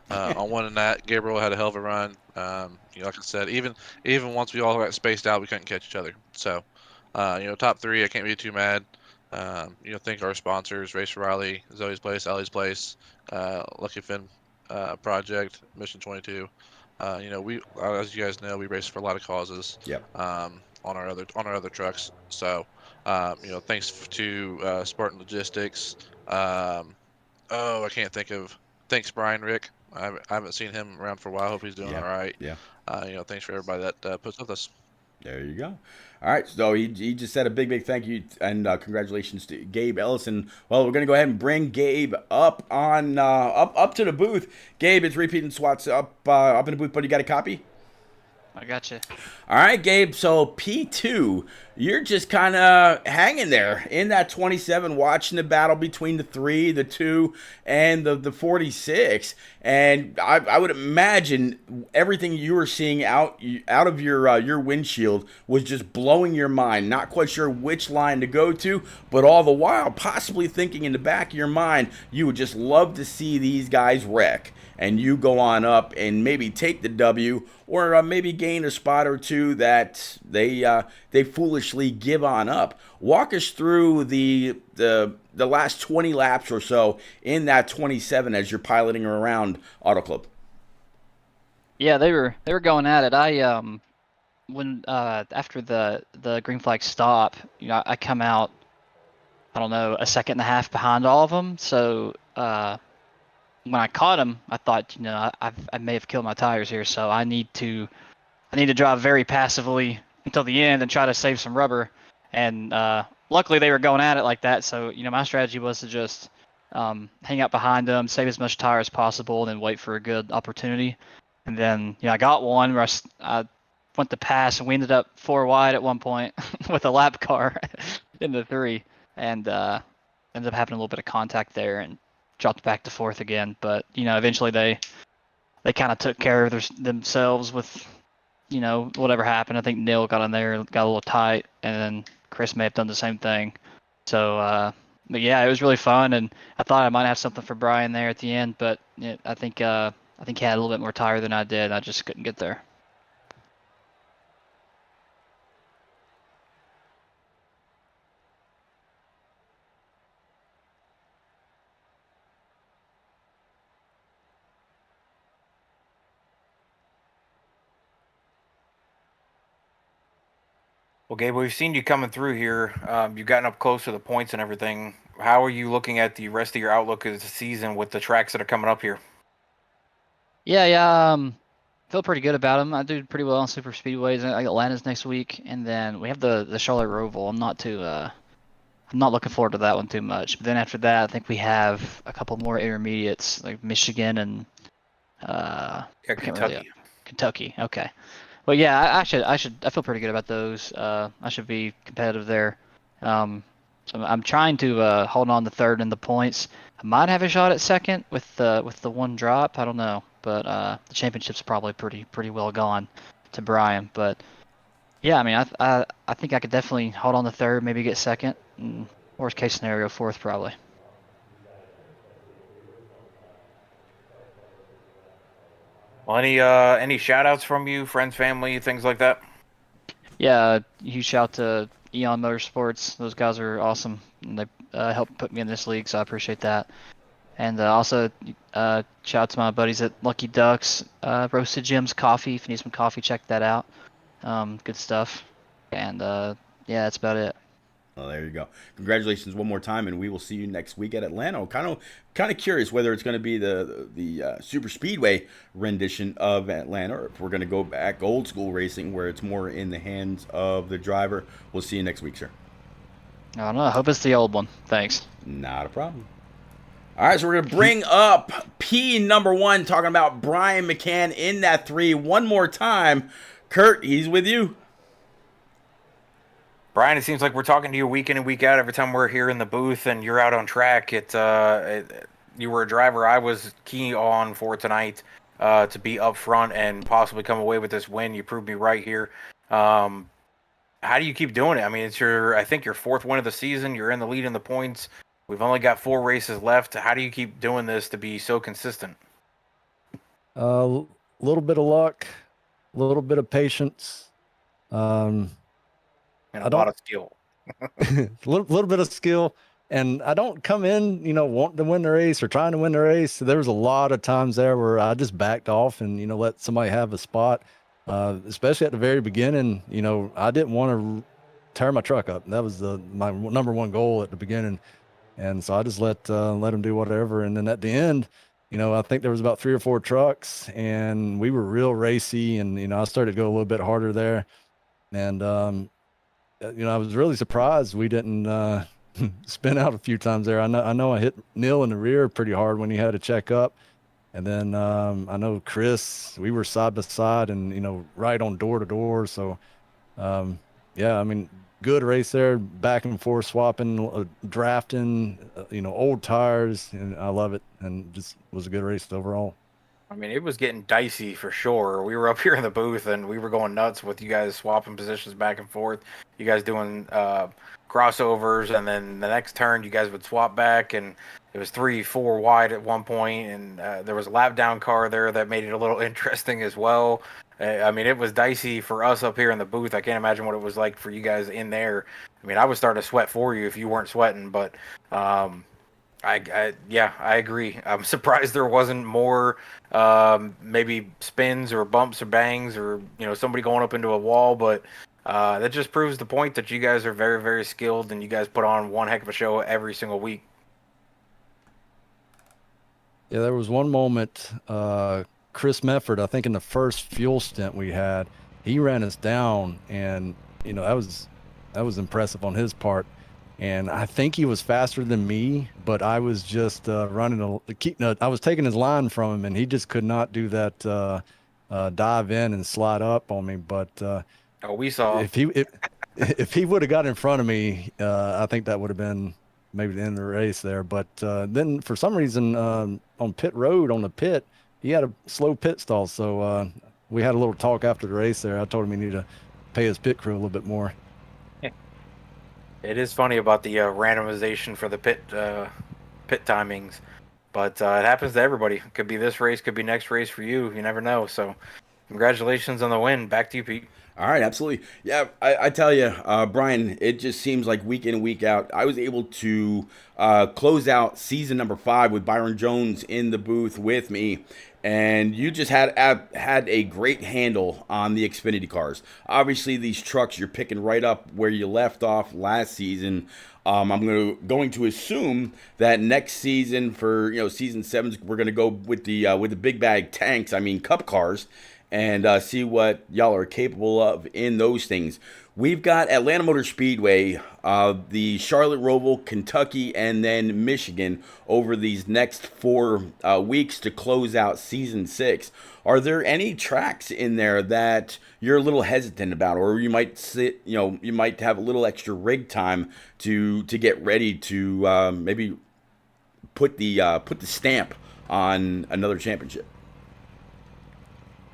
On winning that, Gabriel had a hell of a run. Like I said, even once we all got spaced out, we couldn't catch each other. So, top 3, I can't be too mad. Thank our sponsors: Race for Riley, Zoe's Place, Ellie's Place, Lucky Finn Project, Mission 22. We, as you guys know, we race for a lot of causes. Yep. On our other trucks. So, thanks to Spartan Logistics. I can't think of. Thanks, Brian Rick. I haven't seen him around for a while. Hope he's doing all right. Yeah. Thanks for everybody that puts with us. There you go. All right, so he just said a big thank you and congratulations to Gabe Ellison. Well, we're gonna go ahead and bring Gabe up on up to the booth. Gabe, it's repeating SWAT's up in the booth, but you got a copy? I got you. All right, Gabe. So P2, you're just kind of hanging there in that 27, watching the battle between the 3, the 2, and the 46. And I would imagine everything you were seeing out of your windshield was just blowing your mind. Not quite sure which line to go to, but all the while possibly thinking in the back of your mind you would just love to see these guys wreck, and you go on up and maybe take the W, or maybe gain a spot or two that they foolishly give on up. Walk us through the last 20 laps or so in that 27 as you're piloting around Auto Club. Yeah, they were going at it. I when after the green flag stop, I come out, I don't know, a second and a half behind all of them. So when I caught him, I thought, I may have killed my tires here, so I need to drive very passively until the end and try to save some rubber. And luckily they were going at it like that, so my strategy was to just hang out behind them, save as much tire as possible, and then wait for a good opportunity. And then I got one where I went to pass, and we ended up 4 wide at one point with a lap car in the 3, and ended up having a little bit of contact there and dropped back to 4th again. But eventually they kind of took care of themselves with whatever happened. I think Neil got in there, got a little tight, and then Chris may have done the same thing. So but yeah, it was really fun, and I thought I might have something for Brian there at the end, but I think he had a little bit more tire than I did. I just couldn't get there. Well, Gabe, we've seen you coming through here. You've gotten up close to the points and everything. How are you looking at the rest of your outlook of the season with the tracks that are coming up here? Yeah. feel pretty good about them. I do pretty well on super speedways. I got Atlanta's next week, and then we have the Charlotte Roval. I'm not looking forward to that one too much. But then after that, I think we have a couple more intermediates like Michigan and Kentucky. Kentucky. Okay. Well, yeah, I feel pretty good about those. I should be competitive there. So I'm trying to hold on to third in the points. I might have a shot at second with the one drop. I don't know, but the championship's probably pretty well gone to Brian. But yeah, I mean, I think I could definitely hold on to third, maybe get second, and worst case scenario, fourth probably. Well, any shout outs from you, friends, family, things like that? Yeah, huge shout to Eon Motorsports. Those guys are awesome. And they helped put me in this league, so I appreciate that. And also, shout out to my buddies at Lucky Ducks, Roasted Gems Coffee. If you need some coffee, check that out. Good stuff. And yeah, that's about it. Well, there you go. Congratulations one more time, and we will see you next week at Atlanta. Kind of curious whether it's going to be the super speedway rendition of Atlanta, or if we're going to go back old school racing where it's more in the hands of the driver. We'll see you next week, sir. I don't know. I hope it's the old one. Thanks. Not a problem. All right, so we're going to bring up P number 1, talking about Brian McCann in that 3 one more time. Kurt, he's with you. Brian, it seems like we're talking to you week in and week out every time we're here in the booth and you're out on track. You were a driver I was key on for tonight to be up front and possibly come away with this win. You proved me right here. How do you keep doing it? I mean, I think your 4th win of the season. You're in the lead in the points. We've only got 4 races left. How do you keep doing this to be so consistent? A little bit of luck, a little bit of patience. And a lot of skill. a little bit of skill. And I don't come in, wanting to win the race or trying to win the race. There was a lot of times there where I just backed off and, let somebody have a spot, especially at the very beginning. I didn't want to tear my truck up. That was my number one goal at the beginning. And so I just let them do whatever. And then at the end, I think there was about 3 or 4 trucks and we were real racy. And, I started to go a little bit harder there. And, I was really surprised we didn't spin out a few times there. I know I hit Neil in the rear pretty hard when he had to check up. And then I know Chris, we were side by side and, right on door to door. So, yeah, I mean, good race there, back and forth, swapping, drafting, old tires. And I love it. And just was a good race overall. I mean, it was getting dicey for sure. We were up here in the booth and we were going nuts with you guys swapping positions back and forth. You guys doing crossovers, and then the next turn you guys would swap back, and it was 3-4 wide at one point, and there was a lap down car there that made it a little interesting as well. I mean, it was dicey for us up here in the booth. I can't imagine what it was like for you guys in there. I mean, I was starting to sweat for you if you weren't sweating, but I agree. I'm surprised there wasn't more maybe spins or bumps or bangs or somebody going up into a wall, but that just proves the point that you guys are very, very skilled and you guys put on one heck of a show every single week. Yeah, there was one moment, Chris Mefford, I think in the first fuel stint we had, he ran us down, and that was impressive on his part. And I think he was faster than me, but I was just I was taking his line from him, and he just could not do that dive in and slide up on me. But we saw if he would have got in front of me, I think that would have been maybe the end of the race there. But then for some reason on pit road on the pit, he had a slow pit stall. So we had a little talk after the race there. I told him he needed to pay his pit crew a little bit more. It is funny about the randomization for the pit timings, but it happens to everybody. Could be this race, could be next race for you. You never know. So, congratulations on the win. Back to you, Pete. All right, absolutely. Yeah, I tell you, Brian, it just seems like week in and week out, I was able to close out season number 5 with Byron Jones in the booth with me. And you just had a great handle on the Xfinity cars. Obviously, these trucks, you're picking right up where you left off last season. I'm going to assume that next season for season 7, we're going to go with the big bag tanks. I mean, cup cars. and see what y'all are capable of in those things. We've got Atlanta Motor Speedway, the Charlotte Roval, Kentucky, and then Michigan over these next 4 weeks to close out season 6. Are there any tracks in there that you're a little hesitant about, or you might you might have a little extra rig time to get ready to maybe put the stamp on another championship?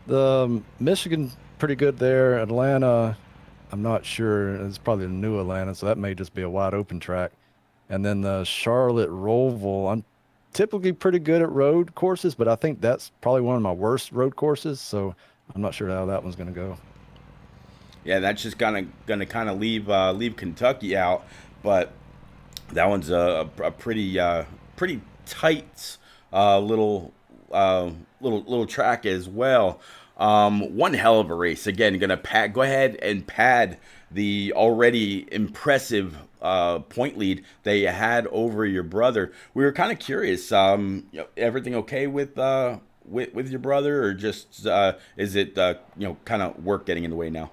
The Michigan pretty good there. Atlanta, I'm not sure. It's probably the new Atlanta, so that may just be a wide open track. And then the Charlotte Roval, I'm typically pretty good at road courses, but I think that's probably one of my worst road courses. So I'm not sure how that one's going to go. Yeah, that's just gonna kind of leave Kentucky out, but that one's a pretty pretty tight little track as well. One hell of a race. Again, gonna go ahead and pad the already impressive point lead that you had over your brother. We were kind of curious. Everything okay with your brother, or just is it kind of work getting in the way now?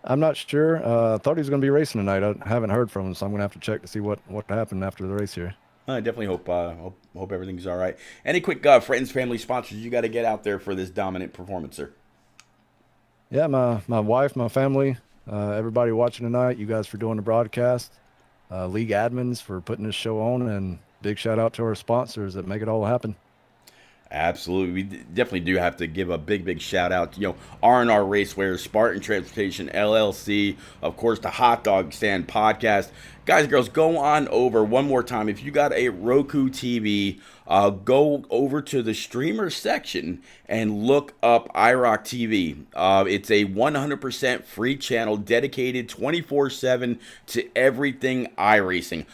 I'm not sure. I thought he was going to be racing tonight. I haven't heard from him, so I'm going to have to check to see what happened after the race here. I definitely hope everything's all right. Any quick friends, family, sponsors you got to get out there for this dominant performance, sir? Yeah, my wife, my family, everybody watching tonight, you guys for doing the broadcast, league admins for putting this show on, and big shout out to our sponsors that make it all happen. Absolutely. We definitely do have to give a big shout out to, R&R Racewear, Spartan Transportation LLC, of course, the Hot Dog Stand podcast. Guys and girls, go on over one more time. If you got a Roku TV, go over to the streamer section and look up IROC TV. It's a 100% free channel dedicated 24/7 to everything iRacing.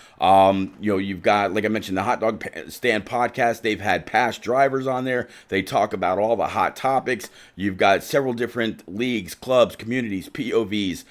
You've got, like I mentioned, the Hot Dog Stand podcast. They've had past drivers on there. They talk about all the hot topics. You've got several different leagues, clubs, communities, POVs,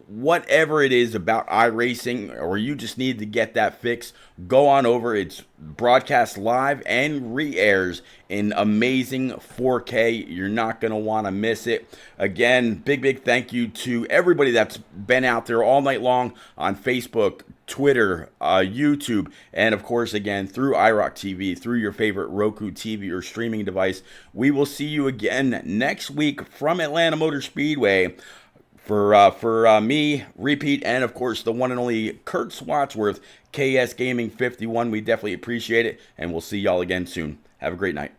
whatever it is about iRacing, or you just need to get that fix, go on over. It's broadcast live and re-airs in amazing 4K. You're not going to want to miss it. Again, big thank you to everybody that's been out there all night long on Facebook, Twitter, YouTube, and of course, again, through IROC TV, through your favorite Roku TV or streaming device. We will see you again next week from Atlanta Motor Speedway. For me, Repeat, and of course the one and only Kurt Swatsworth, KS Gaming 51. We definitely appreciate it, and we'll see y'all again soon. Have a great night.